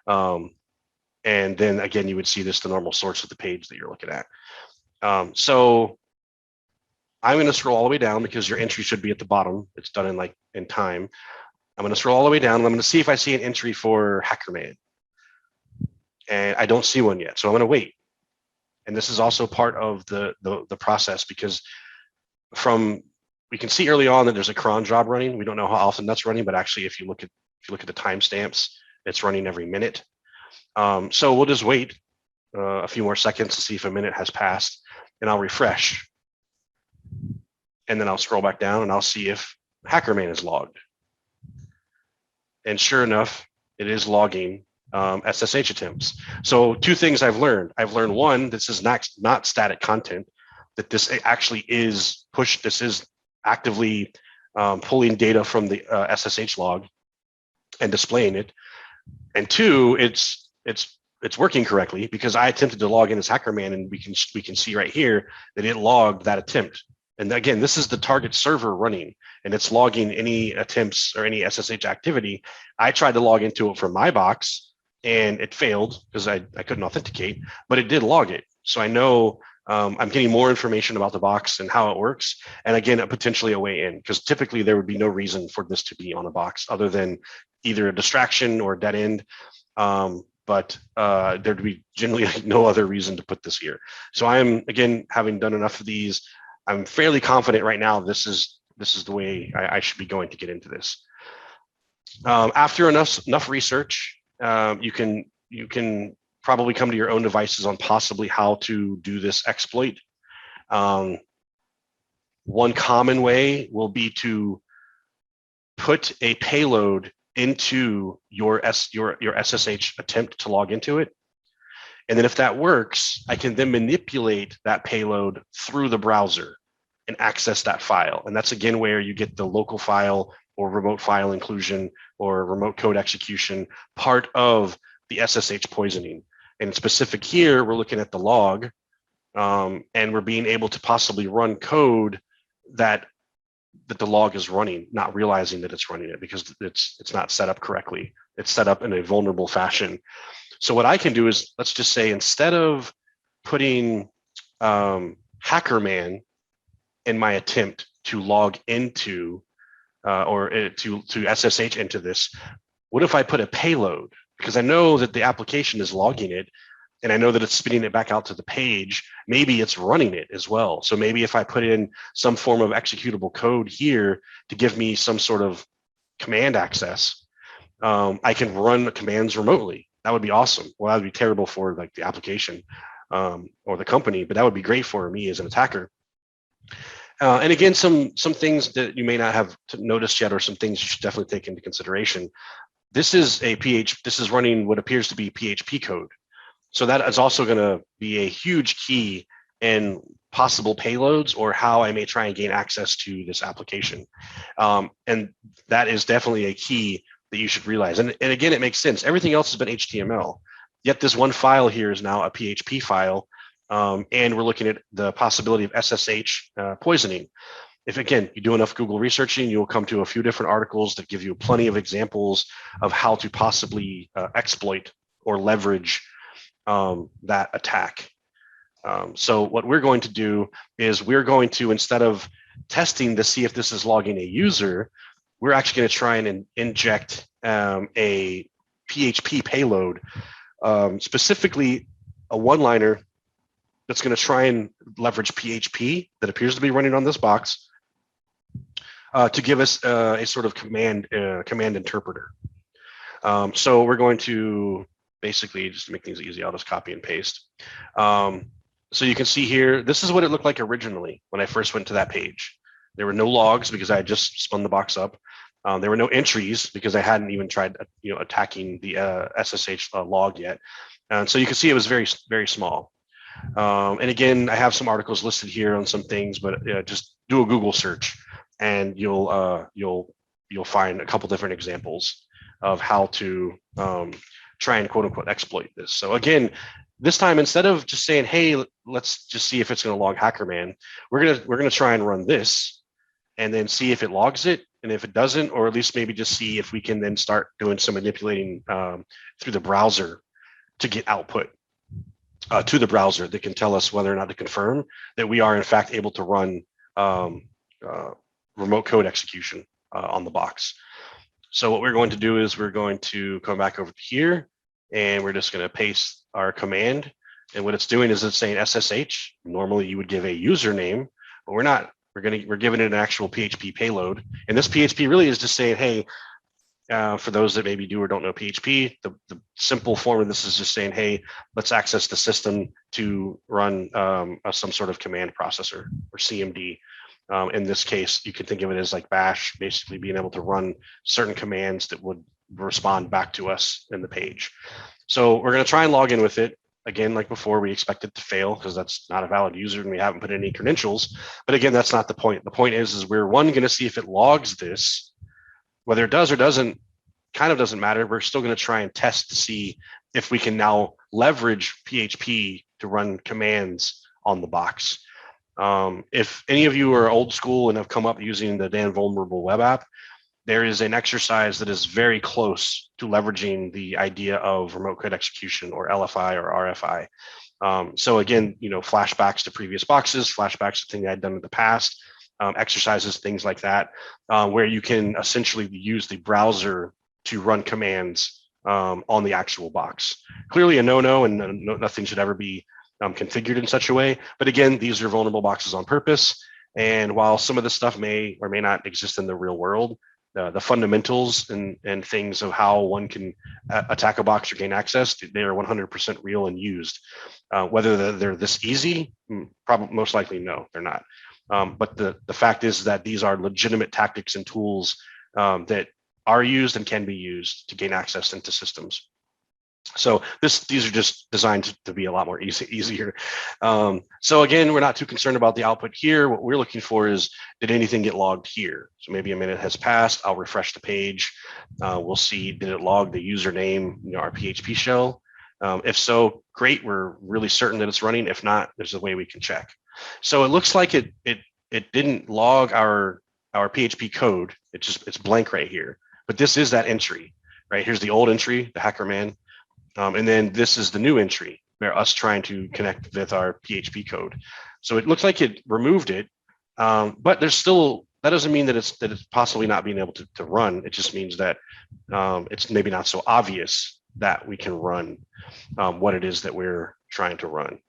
And then again, you would see this, the normal source of the page that you're looking at. So I'm going to scroll all the way down because your entry should be at the bottom. It's done in time. I'm going to scroll all the way down and I'm going to see if I see an entry for hackerman. And I don't see one yet. So I'm going to wait. And this is also part of the process because we can see early on that there's a cron job running. We don't know how often that's running, but actually, if you look at the timestamps, it's running every minute. So we'll just wait a few more seconds to see if a minute has passed, and I'll refresh. And then I'll scroll back down and I'll see if hackerman is logged. And sure enough, it is logging SSH attempts. So two things I've learned. I've learned one, this is not static content, that this actually is pushed. This is actively pulling data from the SSH log and displaying it. And two, it's working correctly because I attempted to log in as HackerMan, and we can see right here that it logged that attempt. And again, this is the target server running, and it's logging any attempts or any SSH activity. I tried to log into it from my box, and it failed because I couldn't authenticate, but it did log it. So I know I'm getting more information about the box and how it works. And again, potentially a way in, because typically there would be no reason for this to be on a box other than either a distraction or a dead end. But there'd be generally no other reason to put this here. So I'm, again, having done enough of these, I'm fairly confident right now this is the way I should be going to get into this. After enough research, you can probably come to your own devices on possibly how to do this exploit. One common way will be to put a payload into your SSH attempt to log into it. And then if that works, I can then manipulate that payload through the browser and access that file. And that's again where you get the local file or remote file inclusion or remote code execution part of the SSH poisoning. And specific here, we're looking at the log, and we're being able to possibly run code that the log is running, not realizing that it's running it because it's not set up correctly. It's set up in a vulnerable fashion. So what I can do is, let's just say, instead of putting HackerMan in my attempt to log into or to SSH into this, what if I put a payload? Because I know that the application is logging it, and I know that it's spitting it back out to the page. Maybe it's running it as well. So maybe if I put in some form of executable code here to give me some sort of command access, I can run commands remotely. That would be awesome. Well, that would be terrible for like the application or the company, but that would be great for me as an attacker. And again, some things that you may not have noticed yet, or some things you should definitely take into consideration. This is this is running what appears to be PHP code. So that is also going to be a huge key in possible payloads or how I may try and gain access to this application. And that is definitely a key that you should realize. And again, it makes sense. Everything else has been HTML, yet this one file here is now a PHP file. And we're looking at the possibility of SSH poisoning. If, again, you do enough Google researching, you'll come to a few different articles that give you plenty of examples of how to possibly exploit or leverage that attack. So what we're going to do is we're going to, instead of testing to see if this is logging a user, we're actually going to try and inject a PHP payload, specifically a one-liner that's going to try and leverage PHP that appears to be running on this box to give us a sort of command interpreter. So we're going to basically, just to make things easy, I'll just copy and paste. So you can see here, this is what it looked like originally when I first went to that page. There were no logs because I had just spun the box up. There were no entries because I hadn't even tried, attacking the SSH log yet. And so you can see it was very, very small. And again, I have some articles listed here on some things, but just do a Google search, and you'll find a couple different examples of how to try and quote unquote exploit this. So again, this time, instead of just saying, hey, let's just see if it's going to log HackerMan, we're gonna try and run this and then see if it logs it. And if it doesn't, or at least maybe just see if we can then start doing some manipulating through the browser to get output to the browser that can tell us whether or not to confirm that we are in fact able to run remote code execution on the box. So what we're going to do is we're going to come back over here, and we're just going to paste our command. And what it's doing is it's saying SSH. Normally you would give a username, but we're not. We're giving it an actual PHP payload. And this PHP really is just saying, hey, for those that maybe do or don't know PHP, the simple form of this is just saying, hey, let's access the system to run some sort of command processor or CMD. In this case, you can think of it as like bash, basically being able to run certain commands that would respond back to us in the page. So we're going to try and log in with it. Again, like before, we expect it to fail because that's not a valid user and we haven't put any credentials. But again, that's not the point. The point is we're going to see if it logs this. Whether it does or doesn't, kind of doesn't matter. We're still going to try and test to see if we can now leverage PHP to run commands on the box. If any of you are old school and have come up using the Dan Vulnerable web app, there is an exercise that is very close to leveraging the idea of remote code execution or LFI or RFI. So again, flashbacks to previous boxes, flashbacks to things I'd done in the past, exercises, things like that, where you can essentially use the browser to run commands on the actual box. Clearly a no-no, and nothing should ever be configured in such a way. But again, these are vulnerable boxes on purpose. And while some of this stuff may or may not exist in the real world, the fundamentals and things of how one can attack a box or gain access, they are 100% real and used. Whether they're this easy, probably most likely no, they're not. But the fact is that these are legitimate tactics and tools that are used and can be used to gain access into systems. So these are just designed to be a lot more easier. So again, we're not too concerned about the output here. What we're looking for is, did anything get logged here? So maybe a minute has passed. I'll refresh the page. We'll see, did it log the username, our PHP shell? If so, great. We're really certain that it's running. If not, there's a way we can check. So it looks like it didn't log our PHP code. It's blank right here. But this is that entry, right? Here's the old entry, the hacker man. And then this is the new entry where us trying to connect with our PHP code. So it looks like it removed it, but there's still, that doesn't mean that it's possibly not being able to run. It just means that it's maybe not so obvious that we can run what it is that we're trying to run.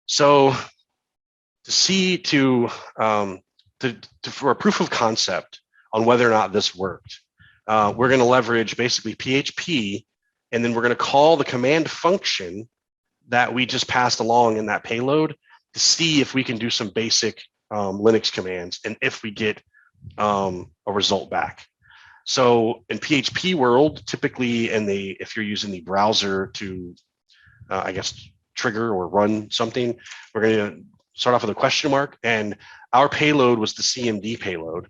So for a proof of concept on whether or not this worked, we're going to leverage basically PHP. And then we're going to call the command function that we just passed along in that payload to see if we can do some basic Linux commands and if we get a result back. So in PHP world, typically if you're using the browser to, I guess, trigger or run something, we're going to start off with a question mark. And our payload was the CMD payload.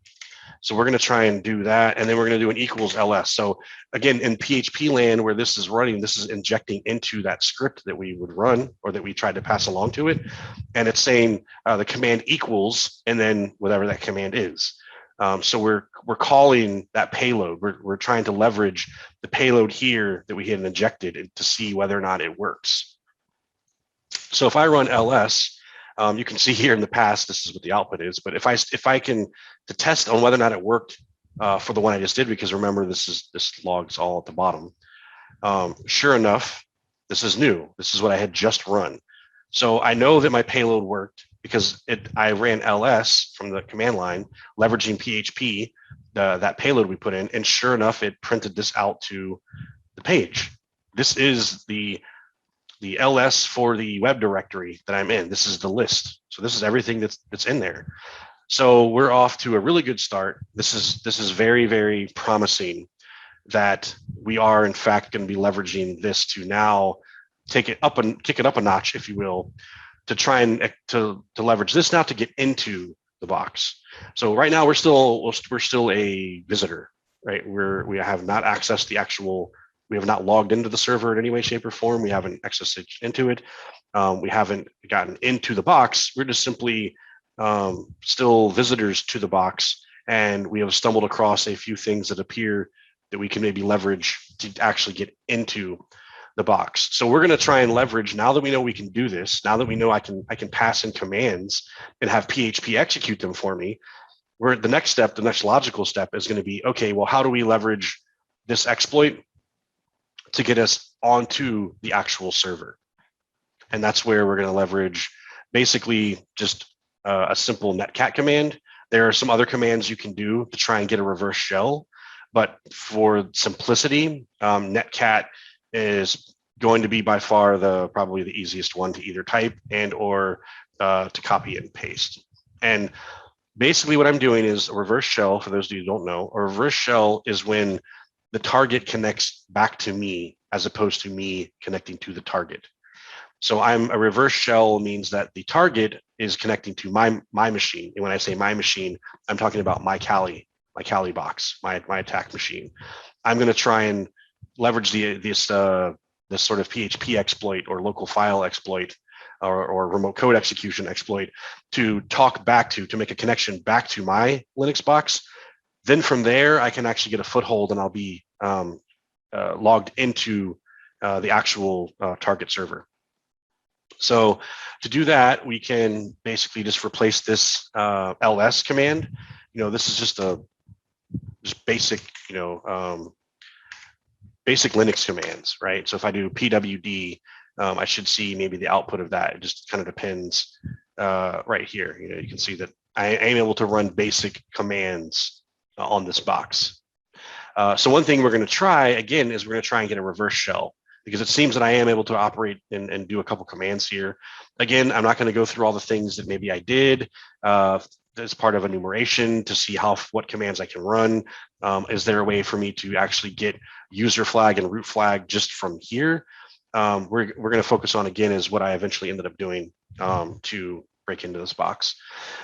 So we're going to try and do that. And then we're going to do an equals ls. So again, in PHP land where this is running, this is injecting into that script that we would run or that we tried to pass along to it. And it's saying the command equals and then whatever that command is. So we're calling that payload. We're trying to leverage the payload here that we had injected to see whether or not it works. So if I run ls, you can see here in the past, this is what the output is. But if I can to test on whether or not it worked for the one I just did, because remember this log's all at the bottom. Sure enough, this is new. This is what I had just run. So I know that my payload worked because I ran ls from the command line, leveraging PHP, that payload we put in, and sure enough, it printed this out to the page. This is the ls for the web directory that I'm in. This is the list. So this is everything that's in there. So we're off to a really good start. This is very, very promising that we are in fact going to be leveraging this to now kick it up a notch, if you will, to try and to leverage this now to get into the box. So right now we're still a visitor, right? We have not accessed the actual. We have not logged into the server in any way, shape, or form. We haven't accessed into it. We haven't gotten into the box. We're just simply still visitors to the box, and we have stumbled across a few things that appear that we can maybe leverage to actually get into the box. So we're going to try and leverage, now that we know we can do this, now that we know I can pass in commands and have PHP execute them for me, the next logical step is going to be, okay, well, how do we leverage this exploit to get us onto the actual server? And that's where we're going to leverage basically just a simple netcat command. There are some other commands you can do to try and get a reverse shell, but for simplicity, netcat is going to be by far probably the easiest one to either type and or to copy and paste. And basically what I'm doing is a reverse shell. For those of you who don't know, a reverse shell is when the target connects back to me as opposed to me connecting to the target. So I'm a reverse shell means that the target is connecting to my machine. And when I say my machine, I'm talking about my Kali box, my attack machine. I'm going to try and leverage this sort of PHP exploit or local file exploit or remote code execution exploit to talk back to make a connection back to my Linux box. Then from there, I can actually get a foothold and I'll be logged into the actual target server. So to do that, we can basically just replace this ls command. This is just basic, basic Linux commands, right? So if I do pwd, I should see maybe the output of that. It just kind of depends right here. You can see that I am able to run basic commands on this box. So one thing we're going to try again is we're going to try and get a reverse shell, because it seems that I am able to operate and do a couple commands here. Again, I'm not going to go through all the things that maybe I did as part of enumeration to see what commands I can run. Is there a way for me to actually get user flag and root flag just from here? We're going to focus on, again, is what I eventually ended up doing to break into this box.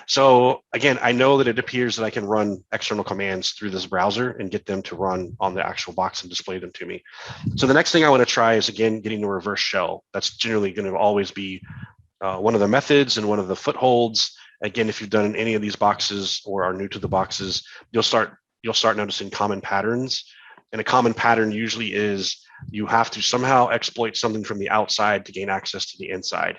So again, I know that it appears that I can run external commands through this browser and get them to run on the actual box and display them to me. So the next thing I want to try is, again, getting a reverse shell. That's generally going to always be one of the methods and one of the footholds. Again, if you've done any of these boxes or are new to the boxes, you'll start noticing common patterns. And a common pattern usually is you have to somehow exploit something from the outside to gain access to the inside.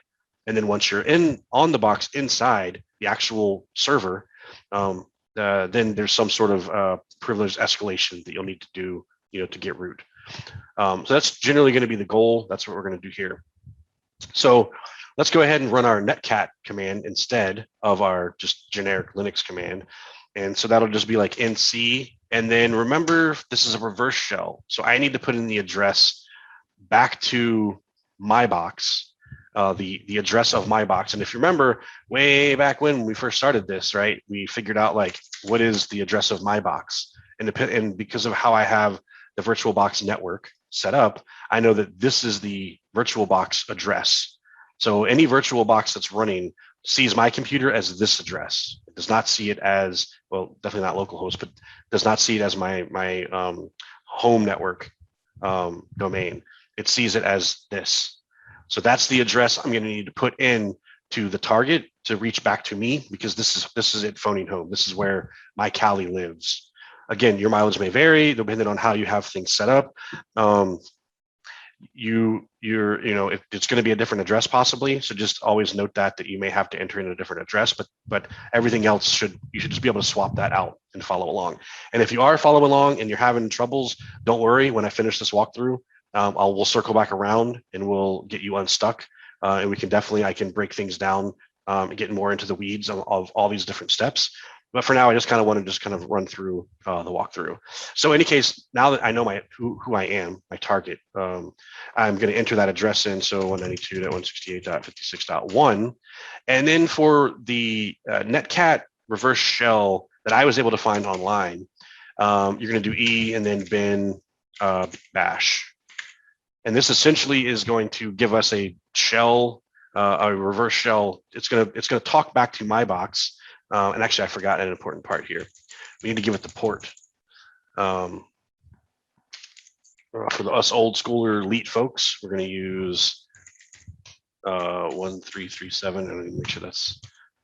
And then once you're on the box inside the actual server, then there's some sort of privileged escalation that you'll need to do, to get root. So that's generally going to be the goal. That's what we're going to do here. So let's go ahead and run our netcat command instead of our just generic Linux command. And so that'll just be like nc. And then remember, this is a reverse shell. So I need to put in the address back to my box, the address of my box. And if you remember, way back when we first started this, right, we figured out like, what is the address of my box? And because of how I have the VirtualBox network set up, I know that this is the VirtualBox address. So any VirtualBox that's running sees my computer as this address. It does not see it as, well, definitely not localhost, but does not see it as my home network domain. It sees it as this. So that's the address I'm going to need to put in to the target to reach back to me, because this is it phoning home. This is where my Kali lives. Again, your mileage may vary depending on how you have things set up. It's going to be a different address possibly. So just always note that you may have to enter in a different address, but everything else you should just be able to swap that out and follow along. And if you are following along and you're having troubles, don't worry. When I finish this walkthrough, we'll circle back around and we'll get you unstuck. And I can break things down and get more into the weeds of all these different steps. But for now, I just kind of want to run through the walkthrough. So in any case, now that I know who I am, my target, I'm going to enter that address in. So 192.168.56.1. And then for the netcat reverse shell that I was able to find online, you're going to do E and then bin bash. And this essentially is going to give us a shell, a reverse shell. It's going to talk back to my box. And actually, I forgot an important part here. We need to give it the port. For us old schooler elite folks, we're going to use 1337, and make sure that's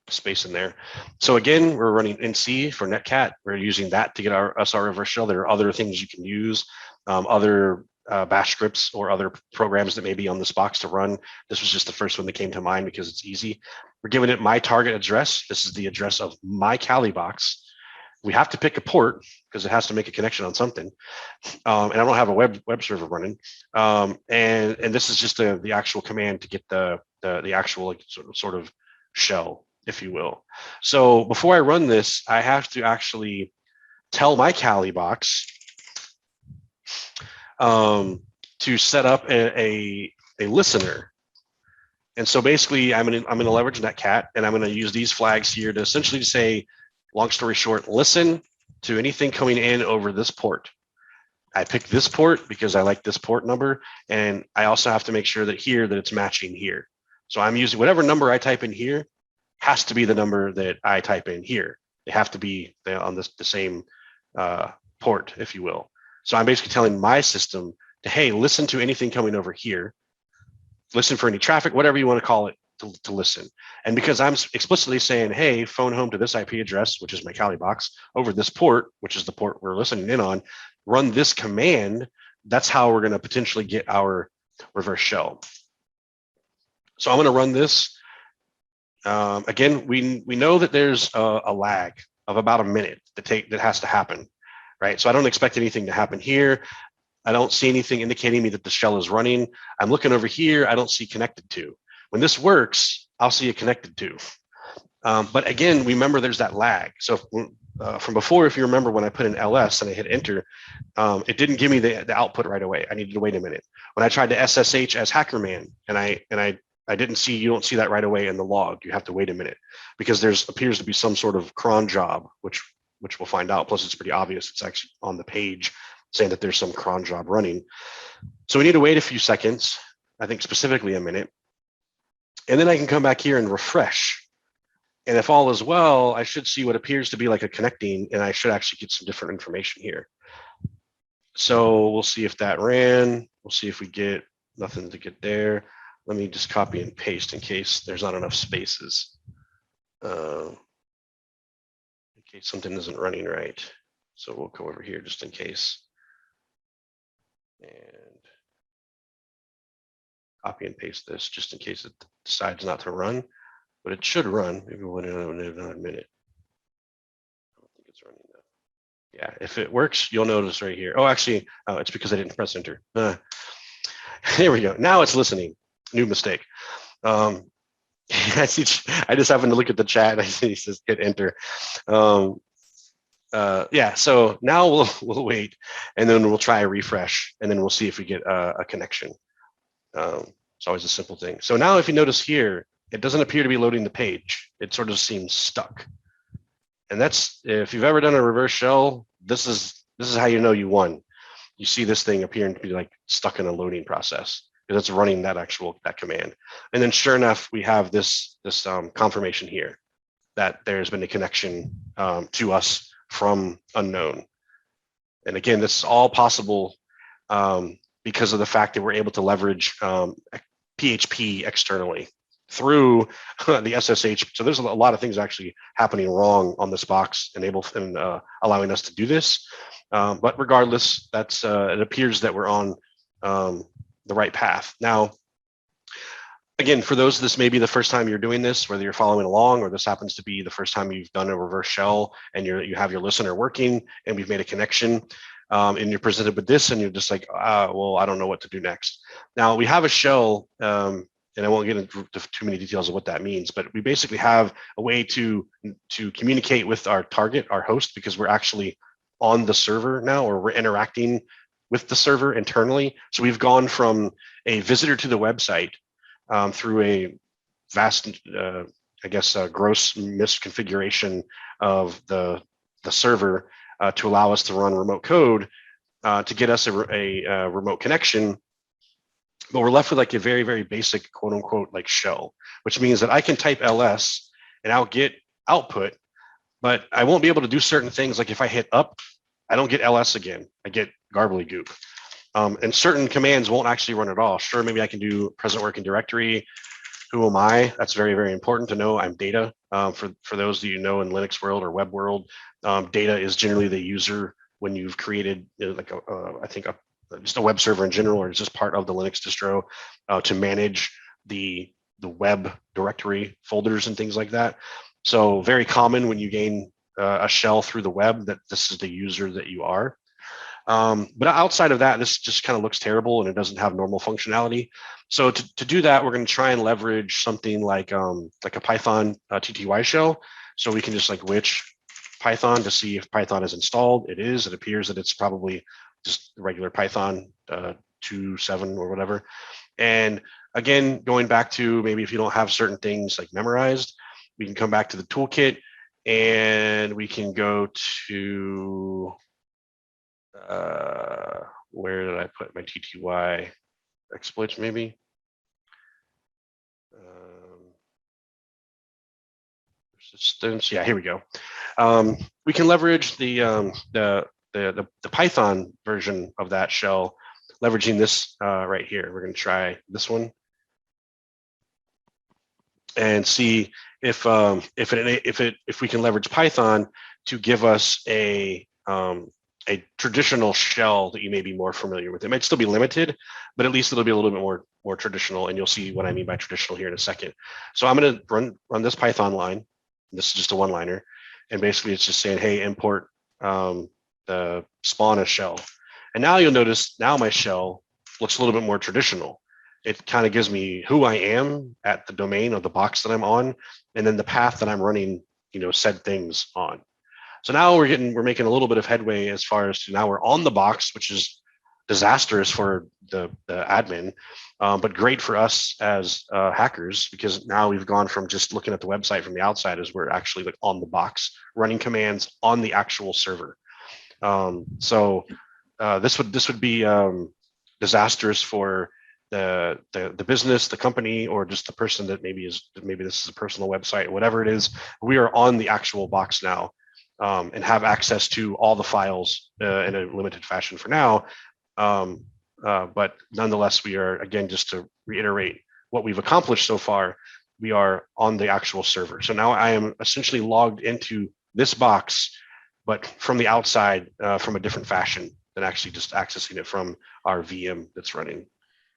space in there. So again, we're running nc for netcat. We're using that to get our reverse shell. There are other things you can use, other bash scripts or other programs that may be on this box to run. This was just the first one that came to mind because it's easy. We're giving it my target address. This is the address of my Kali box. We have to pick a port because it has to make a connection on something. And I don't have a web server running. And this is just the actual command to get the actual like, sort of shell, if you will. So before I run this, I have to actually tell my Kali box to set up a listener. And so basically I'm going to leverage netcat, and I'm going to use these flags here to essentially say, long story short, listen to anything coming in over this port. I pick this port because I like this port number. And I also have to make sure that here that it's matching here. So I'm using whatever number I type in here has to be the number that I type in here. They have to be on the same port, if you will. So I'm basically telling my system to, hey, listen to anything coming over here. Listen for any traffic, whatever you want to call it, to listen. And because I'm explicitly saying, hey, phone home to this IP address, which is my Kali box, over this port, which is the port we're listening in on, run this command, that's how we're going to potentially get our reverse shell. So I'm going to run this. Again, we know that there's a lag of about a minute that has to happen, right? So I don't expect anything to happen here. I don't see anything indicating me that the shell is running. I'm looking over here. I don't see connected to. When this works, I'll see it connected to. But again, remember there's that lag. So from before, if you remember when I put in ls and I hit enter, it didn't give me the output right away. I needed to wait a minute. When I tried to SSH as HackerMan and I didn't see, you don't see that right away in the log. You have to wait a minute because there's appears to be some sort of cron job, which we'll find out. Plus, it's pretty obvious. It's actually on the page saying that there's some cron job running. So we need to wait a few seconds, I think specifically a minute. And then I can come back here and refresh. And if all is well, I should see what appears to be like a connecting, and I should actually get some different information here. So we'll see if that ran. We'll see if we get nothing to get there. Let me just copy and paste in case there's not enough spaces. In case something isn't running right. So we'll go over here just in case. And copy and paste this just in case it decides not to run, but it should run. Maybe we'll wait another minute. I don't think it's running though. Yeah, if it works, you'll notice right here. Oh, actually, it's because I didn't press enter. There we go. Now it's listening. New mistake. I just happened to look at the chat and I see it says hit enter. Yeah, so now we'll wait and then we'll try a refresh and then we'll see if we get a connection. It's always a simple thing. So now if you notice here, it doesn't appear to be loading the page. It sort of seems stuck. And that's, if you've ever done a reverse shell, this is how you know you won. You see this thing appearing to be like stuck in a loading process because it's running that command. And then sure enough, we have this confirmation here that there's been a connection to us from unknown. And again, this is all possible because of the fact that we're able to leverage PHP externally through the SSH. So there's a lot of things actually happening wrong on this box and allowing us to do this. But regardless, that's it appears that we're on the right path. Now, again, for those, this may be the first time you're doing this, whether you're following along or this happens to be the first time you've done a reverse shell and you have your listener working and we've made a connection and you're presented with this and you're just like, well, I don't know what to do next. Now we have a shell, and I won't get into too many details of what that means, but we basically have a way to communicate with our target, our host, because we're actually on the server now, or we're interacting with the server internally. So we've gone from a visitor to the website through a vast, I guess, gross misconfiguration of the server to allow us to run remote code to get us a remote connection. But we're left with like a very, very basic quote unquote like shell, which means that I can type ls and I'll get output, but I won't be able to do certain things. Like if I hit up, I don't get ls again. I get garbly goop. And certain commands won't actually run at all. Sure, maybe I can do present working directory. Who am I? That's very, very important to know. I'm data. For those that you know in Linux world or web world, data is generally the user when you've created like I think just a web server in general, or it's just part of the Linux distro to manage the web directory folders and things like that. So very common when you gain a shell through the web that this is the user that you are. But outside of that, this just kind of looks terrible and it doesn't have normal functionality. So to do that, we're going to try and leverage something like a Python TTY shell. So we can just like which Python to see if Python is installed. It is. It appears that it's probably just regular Python 2.7 or whatever. And again, going back to maybe if you don't have certain things like memorized, we can come back to the toolkit and we can go to where did I put my TTY exploits? Maybe. Persistence. Yeah, here we go. We can leverage the Python version of that shell, leveraging this right here. We're going to try this one and see if we can leverage Python to give us a traditional shell that you may be more familiar with. It might still be limited, but at least it'll be a little bit more traditional, and you'll see what I mean by traditional here in a second. So I'm going to run this Python line. This is just a one-liner, and basically it's just saying, hey, import the spawn a shell. And now you'll notice now my shell looks a little bit more traditional. It kind of gives me who I am at the domain of the box that I'm on, and then the path that I'm running, said things on. So now we're making a little bit of headway as far as to now we're on the box, which is disastrous for the admin, but great for us as hackers, because now we've gone from just looking at the website from the outside as we're actually like on the box running commands on the actual server. So this would be disastrous for the business, the company, or just the person that maybe this is a personal website or whatever it is. We are on the actual box now. And have access to all the files in a limited fashion for now. But nonetheless, we are, again, just to reiterate what we've accomplished so far, we are on the actual server. So now I am essentially logged into this box, but from the outside, from a different fashion than actually just accessing it from our VM that's running.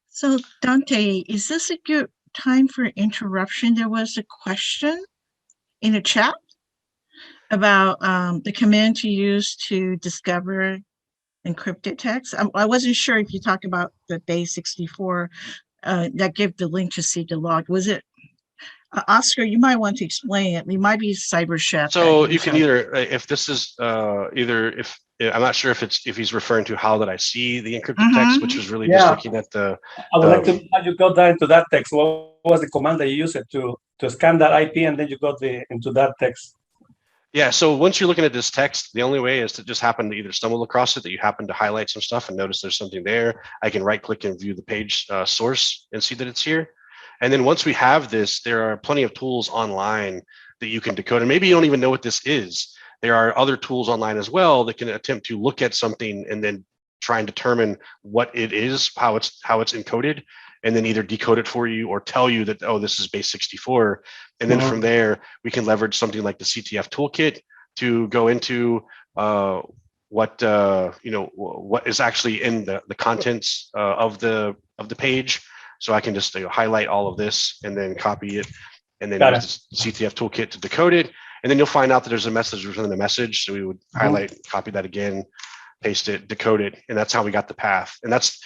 So Dante, is this a good time for interruption? There was a question in a chat about the command to use to discover encrypted text. I wasn't sure if you talked about the base64 that gave the link to see the log. Was it Oscar? You might want to explain it. It might be Cyber Chef. So you can either, if this is if I'm not sure if he's referring to how that I see the encrypted text, which was really just looking at the. I would like to how you got that into that text. What was the command that you used it to scan that IP, and then you got into that text? Yeah, so once you're looking at this text, the only way is to just happen to either stumble across it, that you happen to highlight some stuff and notice there's something there. I can right click and view the page source and see that it's here. And then once we have this, there are plenty of tools online that you can decode. And maybe you don't even know what this is. There are other tools online as well that can attempt to look at something and then try and determine what it is, how it's encoded, and then either decode it for you or tell you that, oh, this is base 64. And then from there, we can leverage something like the CTF toolkit to go into what is actually in the contents of the page. So I can just highlight all of this and then copy it, and then use the CTF toolkit to decode it. And then you'll find out that there's a message within the message. So we would highlight, copy that again, paste it, decode it, and that's how we got the path. And that's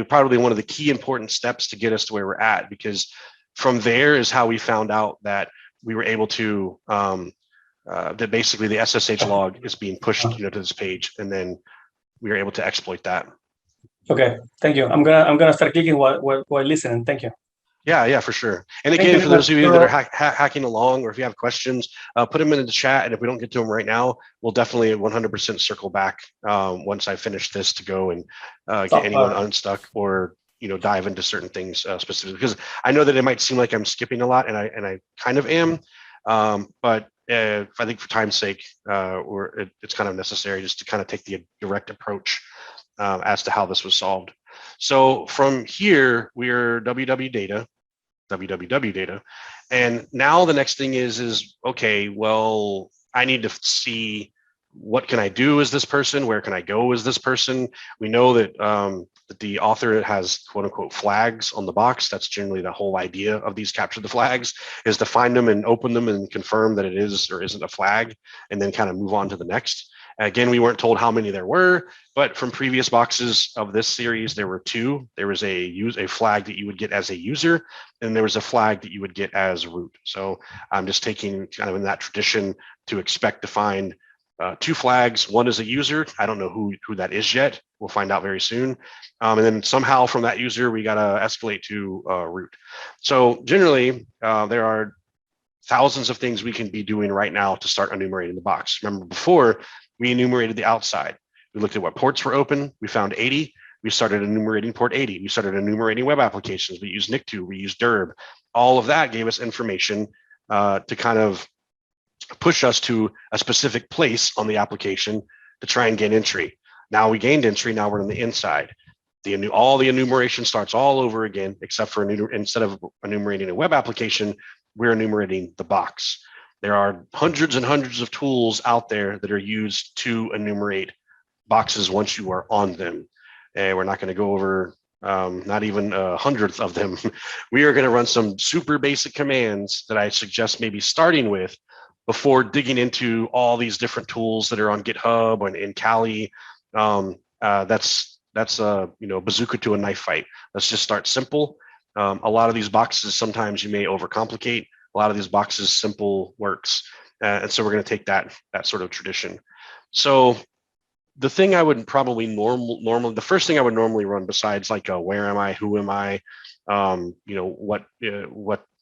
probably one of the key important steps to get us to where we're at, because from there is how we found out that we were able to that basically the SSH log is being pushed to this page, and then we were able to exploit that. Okay, thank you. I'm gonna start clicking while listening. Thank you. Yeah, for sure. And again, for those of you that are hacking along, or if you have questions, put them in the chat. And if we don't get to them right now, we'll definitely 100% circle back once I finish this to go and get anyone unstuck or dive into certain things specifically. Because I know that it might seem like I'm skipping a lot, and I kind of am, but I think for time's sake, it's kind of necessary just to kind of take the direct approach as to how this was solved. So from here, we're www data. And now the next thing is, okay, well, I need to see what can I do as this person? Where can I go as this person? We know that, that the author has quote unquote flags on the box. That's generally the whole idea of these capture the flags, is to find them and open them and confirm that it is or isn't a flag, and then kind of move on to the next. Again, we weren't told how many there were, but from previous boxes of this series, there were 2. There was a flag that you would get as a user, and there was a flag that you would get as root. So I'm just taking kind of in that tradition to expect to find 2 flags. One is a user. I don't know who that is yet. We'll find out very soon. And then somehow from that user, we got to escalate to root. So generally, there are thousands of things we can be doing right now to start enumerating the box. Remember before, we enumerated the outside. We looked at what ports were open. We found 80. We started enumerating port 80. We started enumerating web applications. We used nikto. We used dirb. All of that gave us information to kind of push us to a specific place on the application to try and gain entry. Now we gained entry. Now we're on the inside. All the enumeration starts all over again, except for instead of enumerating a web application, we're enumerating the box. There are hundreds and hundreds of tools out there that are used to enumerate boxes once you are on them. And we're not going to go over not even a hundredth of them. We are going to run some super basic commands that I suggest maybe starting with before digging into all these different tools that are on GitHub and in Kali. That's a bazooka to a knife fight. Let's just start simple. A lot of these boxes, sometimes you may overcomplicate. A lot of these boxes, simple works. And so we're going to take that sort of tradition. So the thing I would probably normally, the first thing I would normally run besides like where am I, who am I,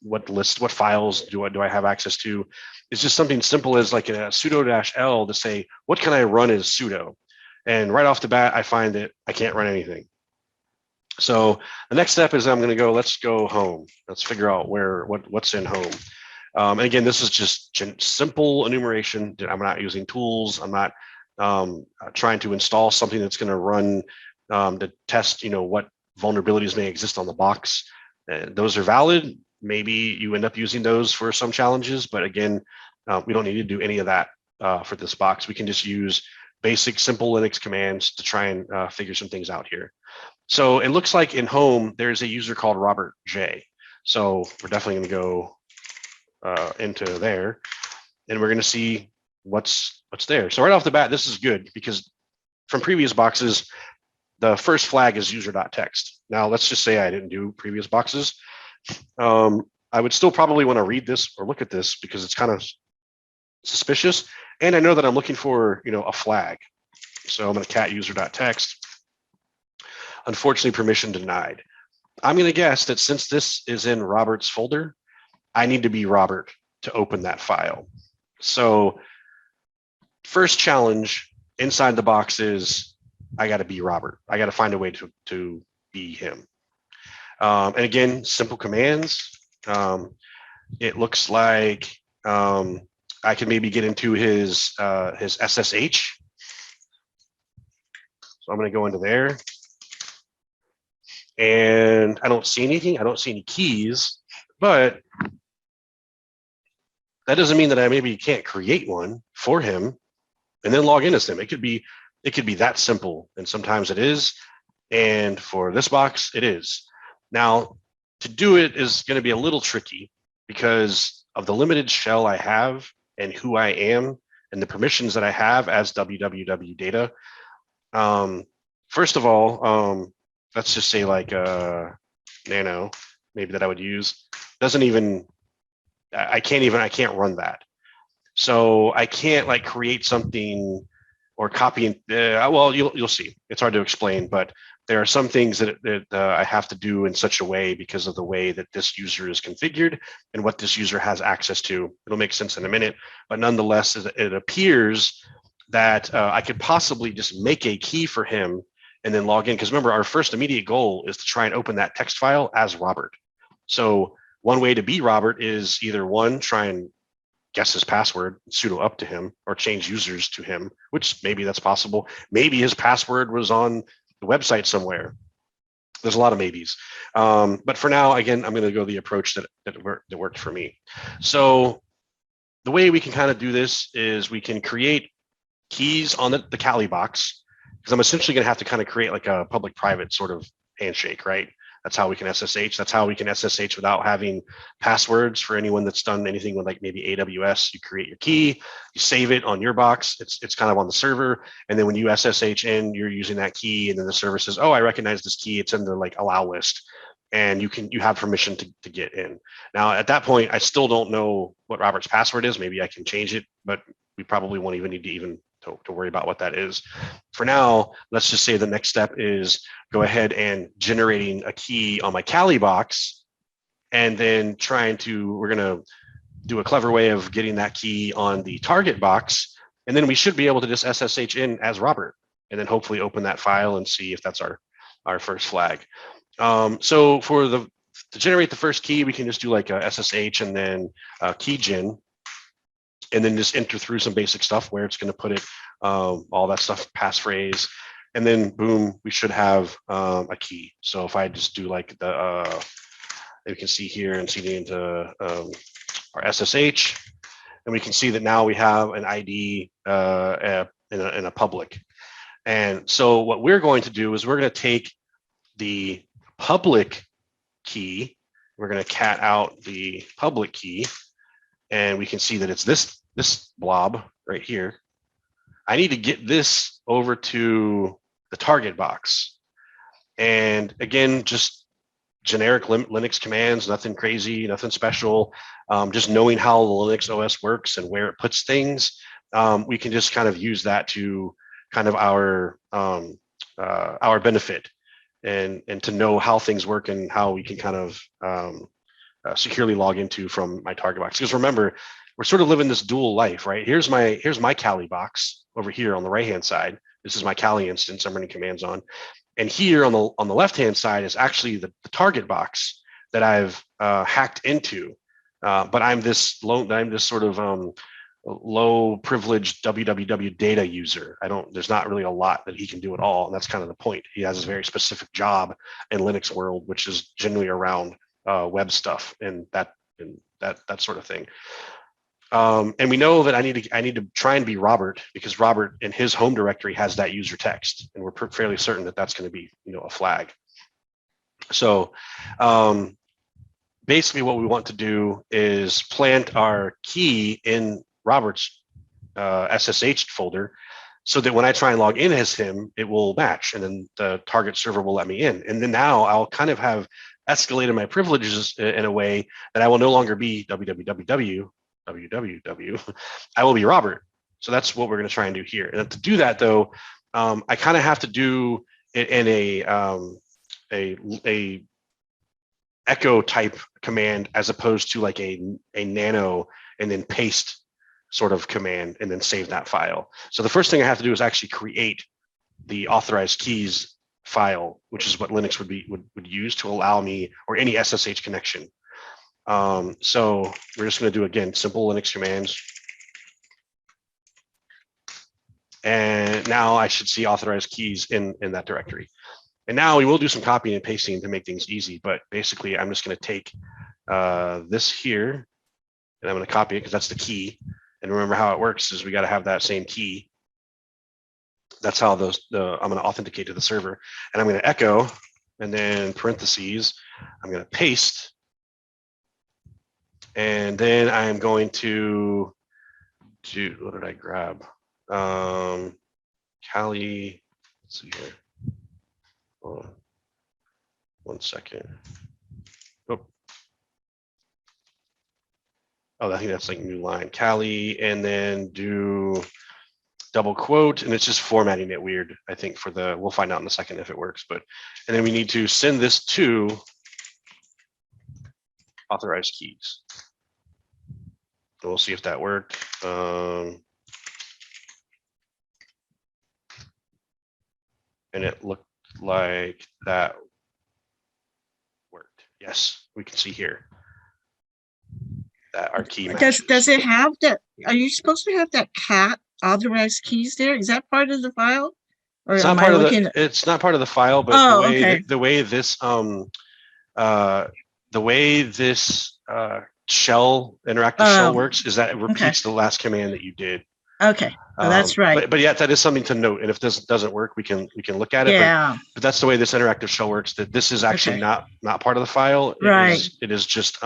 what list, what files do I have access to, is just something simple as like a sudo-l to say, what can I run as sudo? And right off the bat, I find that I can't run anything. So the next step is I'm going to go, let's go home. Let's figure out what's in home. And again, this is just simple enumeration. I'm not using tools. I'm not trying to install something that's going to run to test, what vulnerabilities may exist on the box. Those are valid. Maybe you end up using those for some challenges, but again, we don't need to do any of that for this box. We can just use basic simple Linux commands to try and figure some things out here. So it looks like in home, there's a user called Robert J. So we're definitely going to go into there and we're going to see what's there. So right off the bat, this is good because from previous boxes, the first flag is user.txt. Now let's just say I didn't do previous boxes. I would still probably want to read this or look at this because it's kind of suspicious. And I know that I'm looking for, a flag. So I'm going to cat user.txt. Unfortunately, permission denied. I'm going to guess that since this is in Robert's folder, I need to be Robert to open that file. So first challenge inside the box is I got to be Robert. I got to find a way to be him. And again, simple commands. It looks like I can maybe get into his SSH. So I'm going to go into there. And I don't see anything. I don't see any keys, but that doesn't mean that I maybe can't create one for him and then log in as him. It could be that simple, and sometimes it is. And for this box, it is. Now, to do it is going to be a little tricky because of the limited shell I have and who I am and the permissions that I have as www data. First of all, let's just say like nano, maybe that I would use. Doesn't even, I can't run that. So I can't like create something or copy and well, you'll see. It's hard to explain, but there are some things that I have to do in such a way because of the way that this user is configured and what this user has access to. It'll make sense in a minute, but nonetheless, it appears that I could possibly just make a key for him and then log in. Because remember, our first immediate goal is to try and open that text file as Robert. So one way to be Robert is either one, try and guess his password, sudo up to him, or change users to him, which maybe that's possible. Maybe his password was on the website somewhere. There's a lot of maybes. But for now, again, I'm going to go the approach that worked for me. So the way we can kind of do this is we can create keys on the Kali box, because I'm essentially going to have to kind of create like a public-private sort of handshake, right? That's how we can SSH. That's how we can SSH without having passwords. For anyone that's done anything with like maybe AWS, you create your key, you save it on your box. It's kind of on the server. And then when you SSH in, you're using that key. And then the server says, oh, I recognize this key. It's in the like allow list. And you have permission to get in. Now, at that point, I still don't know what Robert's password is. Maybe I can change it, but we probably won't even need to worry about what that is. For now, let's just say the next step is go ahead and generating a key on my Kali box, and then we're going to do a clever way of getting that key on the target box. And then we should be able to just SSH in as Robert. and then hopefully open that file and see if that's our first flag. So to generate the first key, we can just do like a SSH and then keygen, and then just enter through some basic stuff where it's going to put it, all that stuff, passphrase, and then boom, we should have a key. So if I just do like the, you can see here and CD into our SSH, and we can see that now we have an ID in a public. And so what we're going to do is we're going to take the public key, we're going to cat out the public key, and we can see that it's this blob right here. I need to get this over to the target box. And again, just generic Linux commands, nothing crazy, nothing special. Just knowing how the Linux OS works and where it puts things, we can just kind of use that to kind of our benefit, and to know how things work and how we can kind of securely log into from my target box. Because remember, we're sort of living this dual life, right? Here's my Kali box over here on the right hand side. This is my Kali instance I'm running commands on, and here on the left hand side is actually the target box that I've hacked into. But I'm this sort of low privileged www data user. There's not really a lot that he can do at all, and that's kind of the point. He has a very specific job in Linux world, which is generally around web stuff and that sort of thing. And we know that I need to try and be Robert, because Robert in his home directory has that user text, and we're fairly certain that that's going to be, a flag. So basically what we want to do is plant our key in Robert's SSH folder, so that when I try and log in as him, it will match, and then the target server will let me in. And then now I'll kind of have escalated my privileges in a way that I will no longer be www. I will be Robert. So that's what we're going to try and do here. And to do that, though, I kind of have to do it in a echo type command, as opposed to like a nano and then paste sort of command and then save that file. So the first thing I have to do is actually create the authorized keys file, which is what Linux would use to allow me, or any SSH connection. So we're just going to do, again, simple Linux commands. And now I should see authorized keys in that directory. And now we will do some copying and pasting to make things easy. But basically, I'm just going to take this here, and I'm going to copy it because that's the key. And remember how it works is we got to have that same key. That's how I'm going to authenticate to the server. And I'm going to echo, and then parentheses, I'm going to paste. And then I'm going to do, what did I grab? Kali, let's see here. Hold on. 1 second. Oh, I think that's like new line. Kali, and then do double quote, and it's just formatting it weird, I think, for we'll find out in a second if it works. But, and then we need to send this to authorized keys. We'll see if that worked. And it looked like that worked. Yes, we can see here that our key matches. Does it have that? Are you supposed to have that cat authorized keys there? Is that part of the file? Or it's not part of the. It's not part of the file, but the way this shell interactive shell works is that it repeats the last command that you did. Okay, that's right. But yeah, that is something to note. And if this doesn't work, we can look at it. Yeah. But that's the way this interactive shell works. That this is actually not part of the file. It is just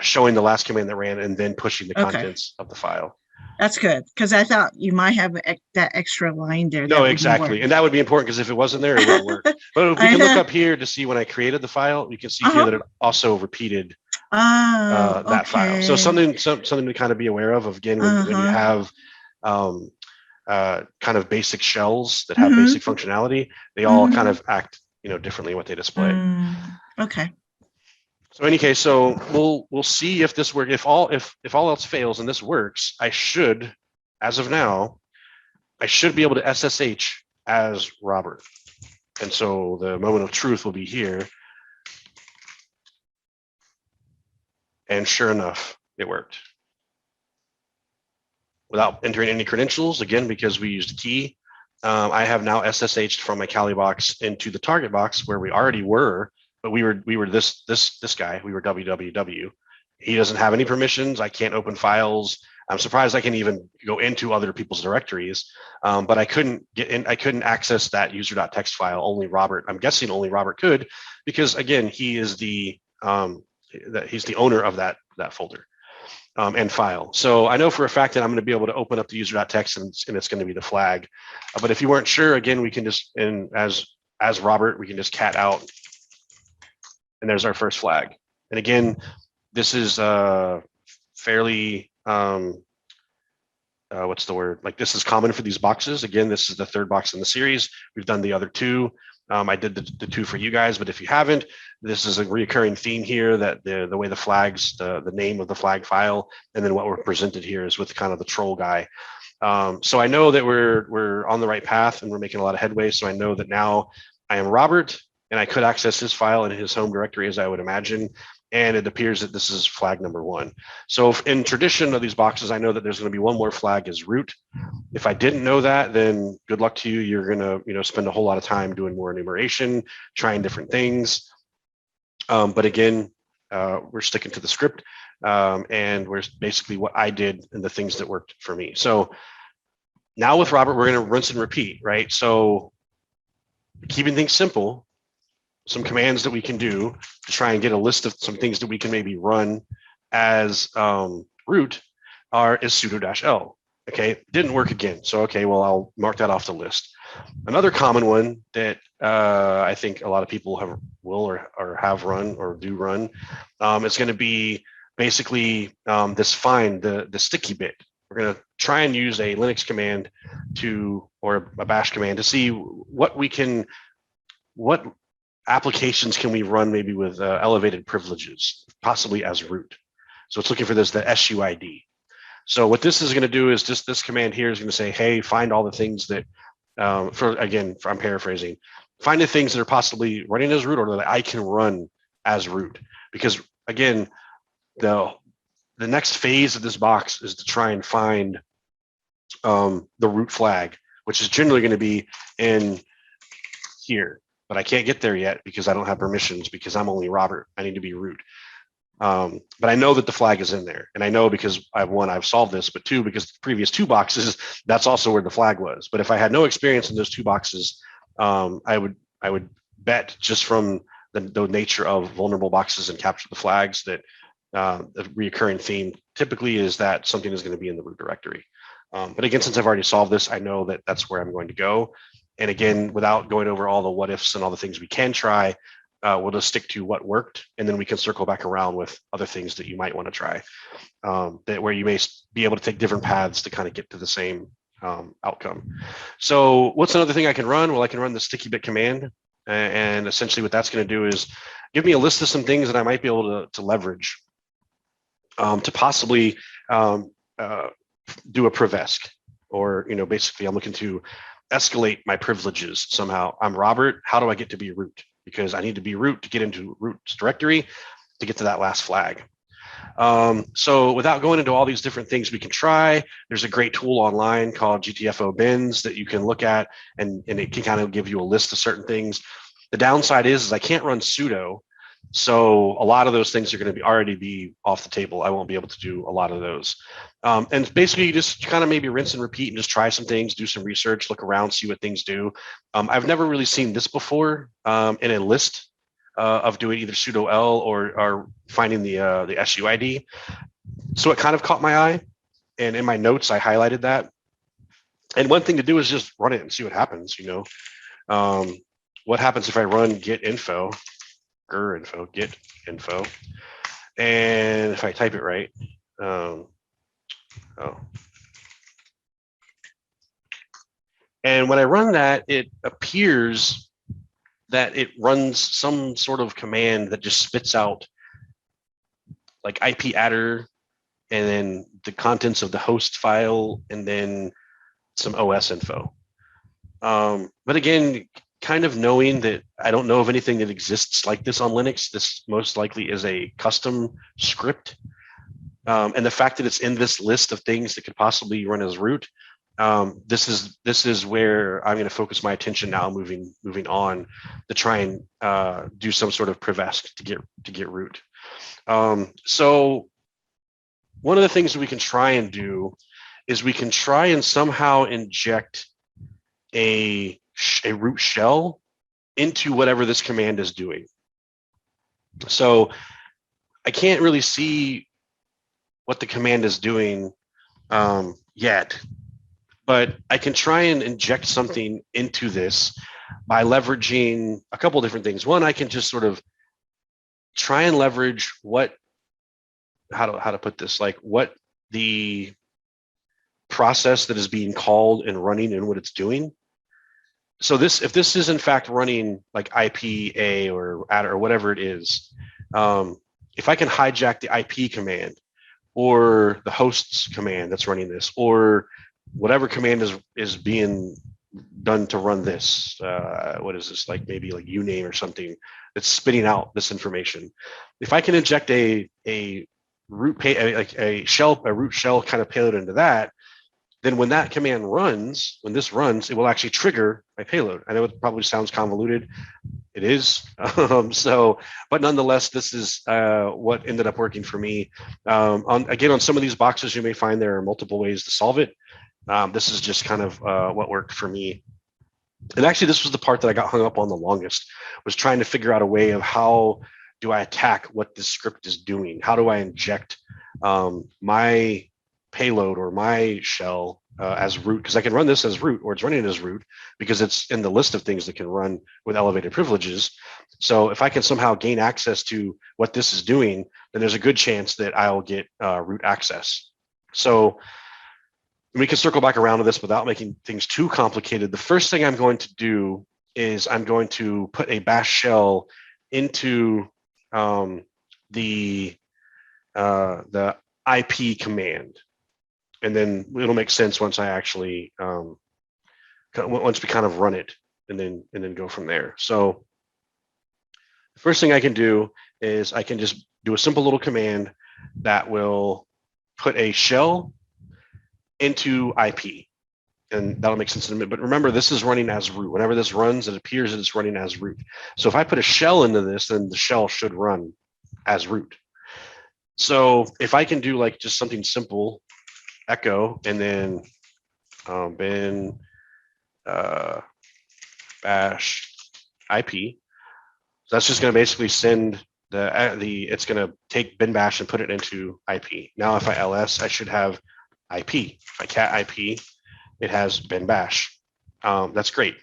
showing the last command that ran and then pushing the contents of the file. That's good, because I thought you might have that extra line there. No, exactly. And that would be important, because if it wasn't there, it wouldn't work. But if we can look up here to see when I created the file, you can see here that it also repeated that file. So something to kind of be aware of again, when you have kind of basic shells that have basic functionality, they all kind of act differently what they display. Okay. So in any case, so we'll see if this works. If all else fails and this works, I should, as of now, I should be able to SSH as Robert. And so the moment of truth will be here. And sure enough, it worked. Without entering any credentials, again, because we used a key, I have now SSH'd from my Kali box into the target box where we already were, but we were this guy, we were www. He doesn't have any permissions. I can't open files. I'm surprised I can even go into other people's directories, but I couldn't get in. I couldn't access that user.txt file. Only Robert. I'm guessing only Robert could, because again, he is he's the owner of that folder and file. So I know for a fact that I'm going to be able to open up the user.txt and it's going to be the flag. But if you weren't sure, again, we can just as Robert, we can just cat out, and there's our first flag. And again, this is fairly what's the word? Like, this is common for these boxes. Again, this is the third box in the series. We've done the other two. I did the two for you guys, but if you haven't, this is a recurring theme here, that the way the flags, the name of the flag file, and then what we're presented here is with kind of the troll guy. So I know that we're on the right path and we're making a lot of headway. So I know that now I am Robert, and I could access his file in his home directory, as I would imagine. And it appears that this is flag number 1. So in tradition of these boxes, I know that there's going to be one more flag as root. If I didn't know that, then good luck to you. You're going to spend a whole lot of time doing more enumeration, trying different things. But again, we're sticking to the script, and we're basically what I did and the things that worked for me. So now with Robert, we're going to rinse and repeat, right? So keeping things simple, some commands that we can do to try and get a list of some things that we can maybe run as root is sudo-l. Okay, didn't work again. So, okay, well, I'll mark that off the list. Another common one that I think a lot of people will have run or do run is going to be basically this find, the sticky bit. We're going to try and use a Linux command or a bash command to see what applications can we run maybe with elevated privileges, possibly as root. So it's looking for the SUID. So what this is going to do is just this command here is going to say, hey, find all the things that, I'm paraphrasing, find the things that are possibly running as root or that I can run as root. Because again, the next phase of this box is to try and find the root flag, which is generally going to be in here. But I can't get there yet because I don't have permissions, because I'm only Robert. I need to be root. But I know that the flag is in there, and I know because I've solved this, but 2, because the previous 2 boxes, that's also where the flag was. But if I had no experience in those 2 boxes, I would bet, just from the nature of vulnerable boxes and capture the flags, that the recurring theme typically is that something is going to be in the root directory. But again, since I've already solved this, I know that that's where I'm going to go. And again, without going over all the what ifs and all the things we can try, we'll just stick to what worked, and then we can circle back around with other things that you might want to try, where you may be able to take different paths to kind of get to the same outcome. So what's another thing I can run? Well, I can run the sticky bit command, and essentially what that's going to do is give me a list of some things that I might be able to leverage to possibly do a privesc, or basically I'm looking to escalate my privileges somehow. I'm Robert. How do I get to be root? Because I need to be root to get into root's directory to get to that last flag. So without going into all these different things we can try, there's a great tool online called GTFO bins that you can look at, and it can kind of give you a list of certain things. The downside is I can't run sudo. So a lot of those things are going to already be off the table. I won't be able to do a lot of those. And basically, you just kind of maybe rinse and repeat and just try some things, do some research, look around, see what things do. I've never really seen this before in a list of doing either sudo l or finding the SUID. So it kind of caught my eye. And in my notes, I highlighted that. And one thing to do is just run it and see what happens. What happens if I run get info? Get info, and if I type it right, and when I run that, it appears that it runs some sort of command that just spits out like IP adder, and then the contents of the host file, and then some OS info. But again, kind of knowing that I don't know of anything that exists like this on Linux. This most likely is a custom script. And the fact that it's in this list of things that could possibly run as root, this is where I'm going to focus my attention now, moving on to try and do some sort of privesc to get root. So one of the things that we can try and do is we can try and somehow inject a root shell into whatever this command is doing. So I can't really see what the command is doing yet, but I can try and inject something into this by leveraging a couple different things. One, I can just sort of try and leverage how to put this, like what the process that is being called and running and what it's doing. So if this is in fact running like IPA or adder or whatever it is, if I can hijack the IP command or the hosts command that's running this, or whatever command is being done to run this, what is this, like maybe like uname or something that's spitting out this information. If I can inject a root shell kind of payload into that, then when that command runs, when this runs, it will actually trigger my payload. I know it probably sounds convoluted. It is. But nonetheless, this is what ended up working for me. On some of these boxes, you may find there are multiple ways to solve it. This is just kind of what worked for me. And actually, this was the part that I got hung up on the longest, was trying to figure out a way of how do I attack what this script is doing? How do I inject my payload or my shell as root? Because I can run this as root, or it's running as root because it's in the list of things that can run with elevated privileges. So if I can somehow gain access to what this is doing, then there's a good chance that I'll get root access. So we can circle back around to this without making things too complicated. The first thing I'm going to do is I'm going to put a bash shell into the IP command. And then it'll make sense once I actually, once we kind of run it and then go from there. So the first thing I can do is I can just do a simple little command that will put a shell into IP. And that'll make sense in a minute. But remember, this is running as root. Whenever this runs, it appears that it's running as root. So if I put a shell into this, then the shell should run as root. So if I can do like just something simple, echo, and then bin bash IP. So that's just going to basically send it's going to take bin bash and put it into IP. Now if I ls, I should have IP. If I cat IP, it has bin bash. That's great.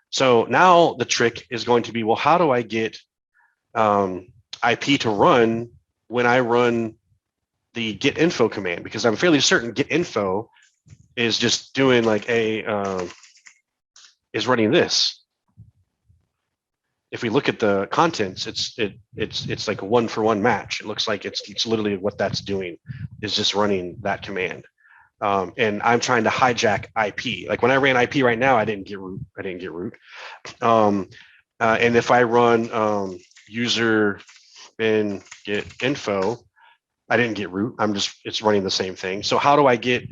So now the trick is going to be, well, how do I get IP to run when I run the get info command? Because I'm fairly certain get info is just doing like is running this. If we look at the contents, it's like a 1-for-1 match. It looks like it's literally what that's doing is just running that command. And I'm trying to hijack IP. Like when I ran IP right now, I didn't get root. And if I run user bin get info, I didn't get root. It's running the same thing. So how do I get,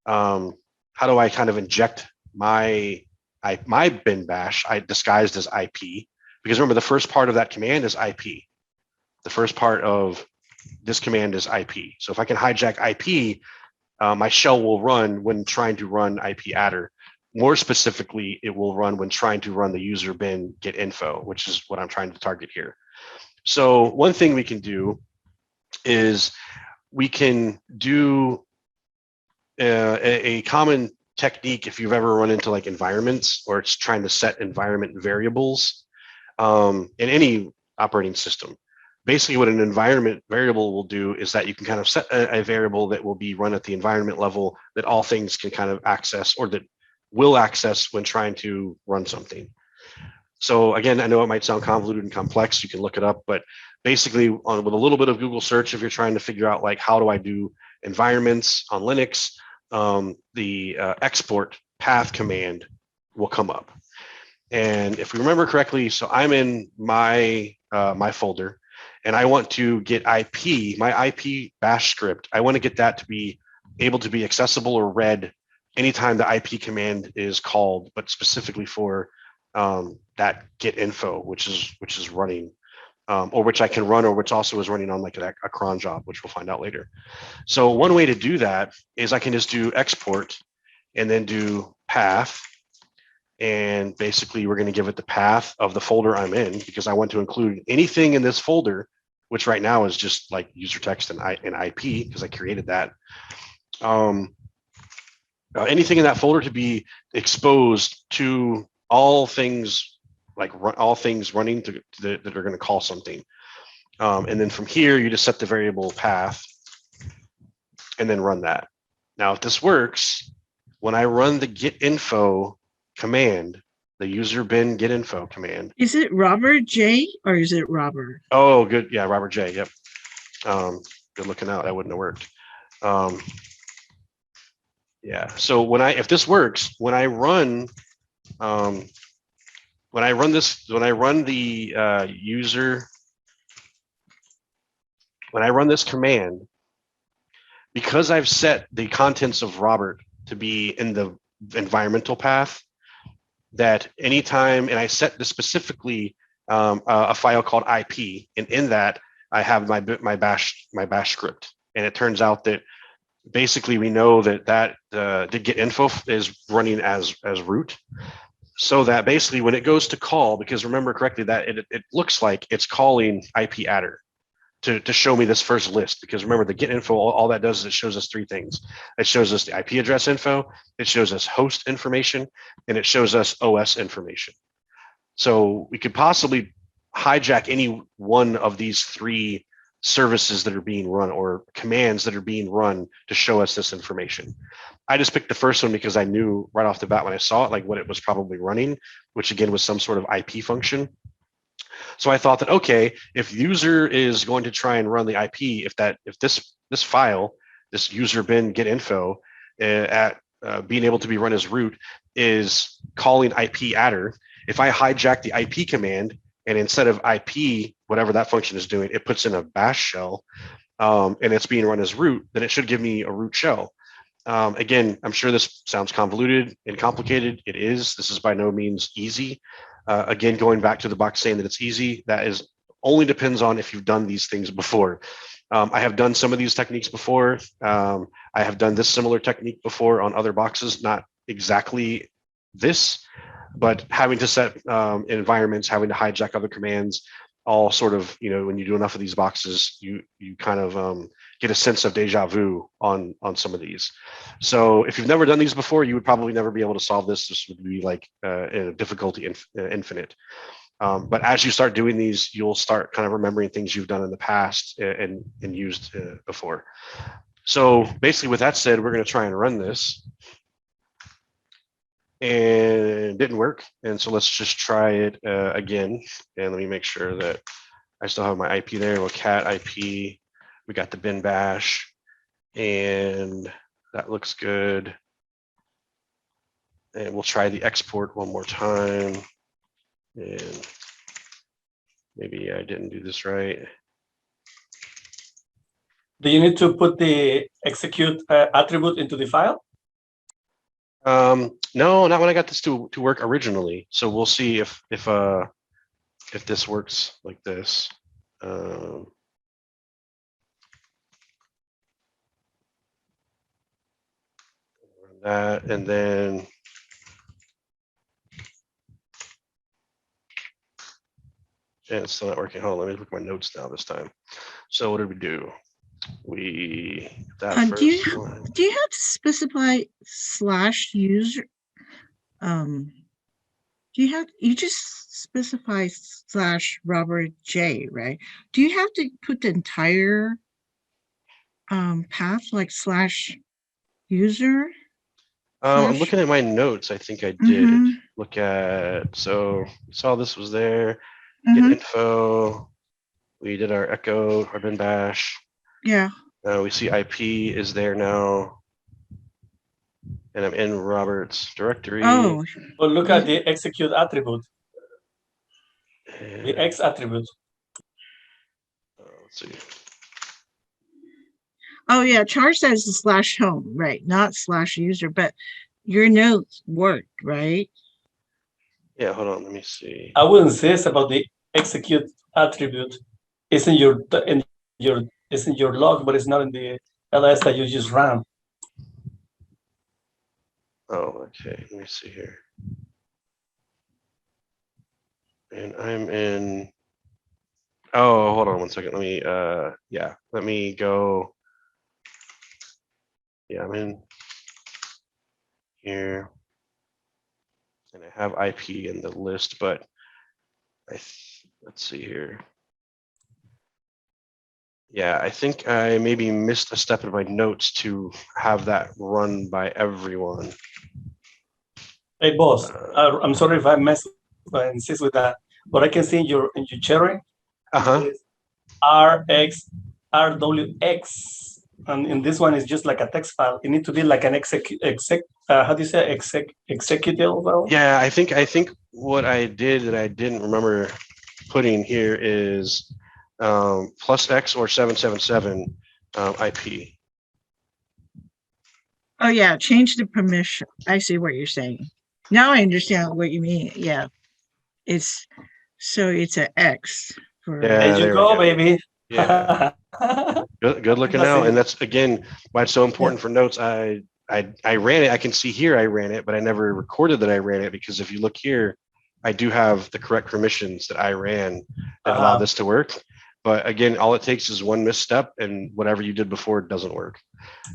how do I kind of inject my bin bash disguised as IP? Because remember, the first part of that command is IP. The first part of this command is IP. So if I can hijack IP, my shell will run when trying to run IP adder. More specifically, it will run when trying to run the user bin get info, which is what I'm trying to target here. So one thing we can do is we can do a common technique if you've ever run into like environments or it's trying to set environment variables in any operating system. Basically what an environment variable will do is that you can kind of set a variable that will be run at the environment level that all things can kind of access, or that will access when trying to run something. So again, I know it might sound convoluted and complex, you can look it up, but basically with a little bit of Google search, if you're trying to figure out like how do I do environments on Linux, the export path command will come up. And if we remember correctly, so I'm in my my folder, and I want to get IP, my IP bash script. I want to get that to be able to be accessible or read anytime the IP command is called, but specifically for that get info, which is running, or which I can run, or which also is running on like a cron job, which we'll find out later. So one way to do that is I can just do export and then do path. And basically we're going to give it the path of the folder I'm in, because I want to include anything in this folder, which right now is just like user text and IP, because I created that. Anything in that folder to be exposed to all things, like all things running that are going to call something. And then from here, you just set the variable path and then run that. Now, if this works, when I run the get info command, the user bin get info command. Is it Robert J or is it Robert? Oh, good. Yeah, Robert J. Yep. Good looking out. That wouldn't have worked. Yeah. So if this works, when I run this command, because I've set the contents of Robert to be in the environmental path, that anytime, and I set this specifically a file called IP, and in that I have my bash script, and it turns out that basically we know that the get info is running as root, so that basically when it goes to call, because remember correctly that it looks like it's calling IP adder to show me this first list, because remember the get info, all that does is it shows us three things. It shows us the IP address info, it shows us host information, and it shows us OS information. So we could possibly hijack any one of these three services that are being run, or commands that are being run, to show us this information. I just picked the first one because I knew right off the bat when I saw it, like what it was probably running, which again was some sort of IP function. So I thought that, okay, if user is going to try and run the IP, if this file, this user bin get info being able to be run as root is calling IP adder, if I hijack the IP command, and instead of IP, whatever that function is doing, it puts in a bash shell, and it's being run as root, then it should give me a root shell. Again, I'm sure this sounds convoluted and complicated. It is. This is by no means easy. Again, going back to the box saying that it's easy, that is only depends on if you've done these things before. I have done some of these techniques before. I have done this similar technique before on other boxes, not exactly this, but having to set environments, having to hijack other commands, all sort of, when you do enough of these boxes, you kind of get a sense of deja vu on some of these. So if you've never done these before, you would probably never be able to solve this. This would be like difficulty infinite. But as you start doing these, you'll start kind of remembering things you've done in the past and used before. So basically with that said, we're going to try and run this. And it didn't work. And so let's just try it again. And let me make sure that I still have my IP there. Well, cat IP, we got the bin bash, and that looks good. And we'll try the export one more time. And maybe I didn't do this right. Do you need to put the execute attribute into the file? No, not when I got this to work originally. So we'll see if this works like this. That, and then and it's still not working. Hold on, let me look at my notes now this time. So what did we do? We that Do you first one. have to specify /user? You just specify /Robert J, right? Do you have to put the entire path like /user? I'm looking at my notes. I think I did look at, so saw this was there. Get info. We did our echo, our bin bash. Yeah. We see IP is there now. and I'm in Robert's directory. Oh, Well, look at the execute attribute, the and, X attribute. let's see. oh yeah, char says the /home, right? Not /user, but your notes worked, right? Yeah, hold on. Let me see. I wouldn't say it's about the execute attribute. It's in your log, but it's not in the ls that you just ran. Oh, okay. Let me see here. And I'm in. Oh, hold on one second. Let me. Yeah. Let me go. Yeah, I'm in here, and I have IP in the list, but let's see here. Yeah, I think I maybe missed a step in my notes to have that run by everyone. Hey, boss, I'm sorry if I insist with that, but I can see in your cherry, RX, RWX, and in this one is just like a text file. It needs to be like an how do you say executable? Yeah, I think what I did that I didn't remember putting here is +X or 777 IP. Oh yeah, change the permission. I see what you're saying. Now I understand what you mean. Yeah, it's an X for. Yeah, there you go, baby. Yeah. Good looking out. And that's again why it's so important for notes. I ran it. I can see here I ran it, but I never recorded that I ran it because if you look here, I do have the correct permissions that I ran that allow this to work. But again, all it takes is one misstep, and whatever you did before doesn't work.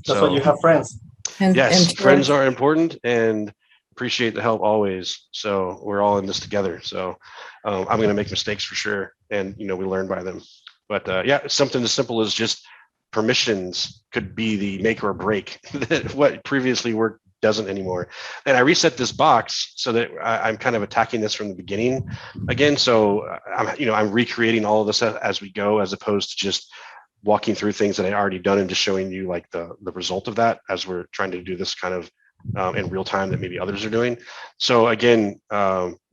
That's why you have friends. Yes, friends are important, and appreciate the help always. So we're all in this together. So I'm going to make mistakes for sure, and we learn by them. But yeah, something as simple as just permissions could be the make or break that what previously worked doesn't anymore. And I reset this box so that I'm kind of attacking this from the beginning again. So I'm recreating all of this as we go, as opposed to just walking through things that I already done and just showing you like the result of that as we're trying to do this kind of in real time that maybe others are doing. So again,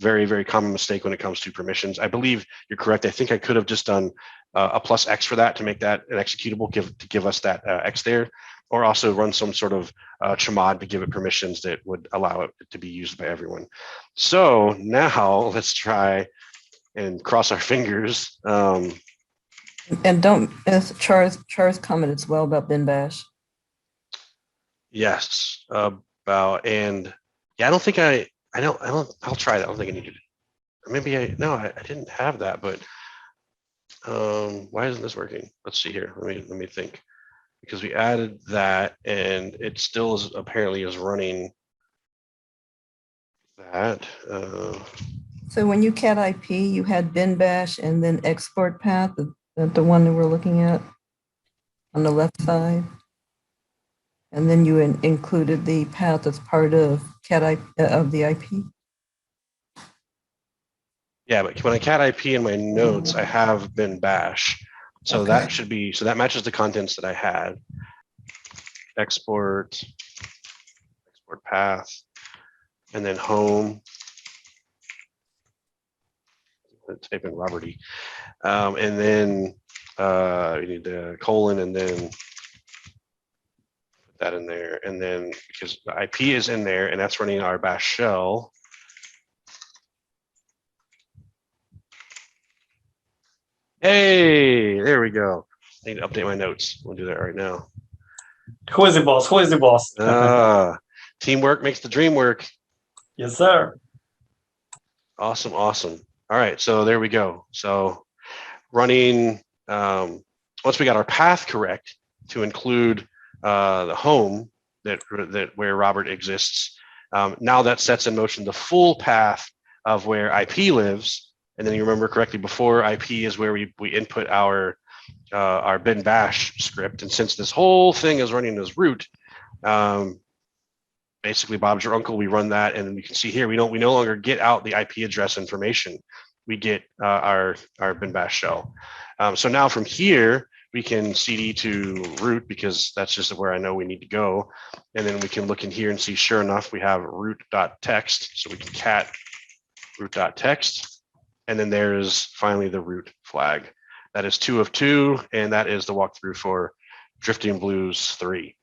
very, very common mistake when it comes to permissions. I believe you're correct. I think I could have just done a +X for that to make that an executable, to give us that X there, or also run some sort of chmod to give it permissions that would allow it to be used by everyone. So now let's try and cross our fingers. And don't, as Char's comment as well about bin bash. Yes, and yeah, I don't think I'll try that. I don't think I need to. Maybe I didn't have that, but why isn't this working? Let's see here. Let me think, because we added that and it still is apparently is running that. So when you cat IP, you had bin bash and then export path, the one that we're looking at on the left side. And then you included the path as part of of the IP. Yeah, but when I cat IP in my notes, I have bin bash. So that should be, so that matches the contents that I had. Export path, and then home. Type in Robert E. And then we need the colon, and then put that in there. And then because the IP is in there, and that's running our bash shell. Hey, there we go. I need to update my notes. We'll do that right now. Who is the boss? Who is the boss? Teamwork makes the dream work. Yes, sir. Awesome. All right, so there we go. So running, once we got our path correct to include the home that where Robert exists, now that sets in motion the full path of where IP lives. And then you remember correctly, before IP is where we input our bin bash script. And since this whole thing is running as root, basically Bob's your uncle, we run that, and you can see here we no longer get out the IP address information. We get our bin bash shell. So now from here, we can cd to root because that's just where I know we need to go. And then we can look in here and see, sure enough, we have root.text. So we can cat root.text. And then there's finally the root flag. That is 2 of 2. And that is the walkthrough for DriftingBlues 3.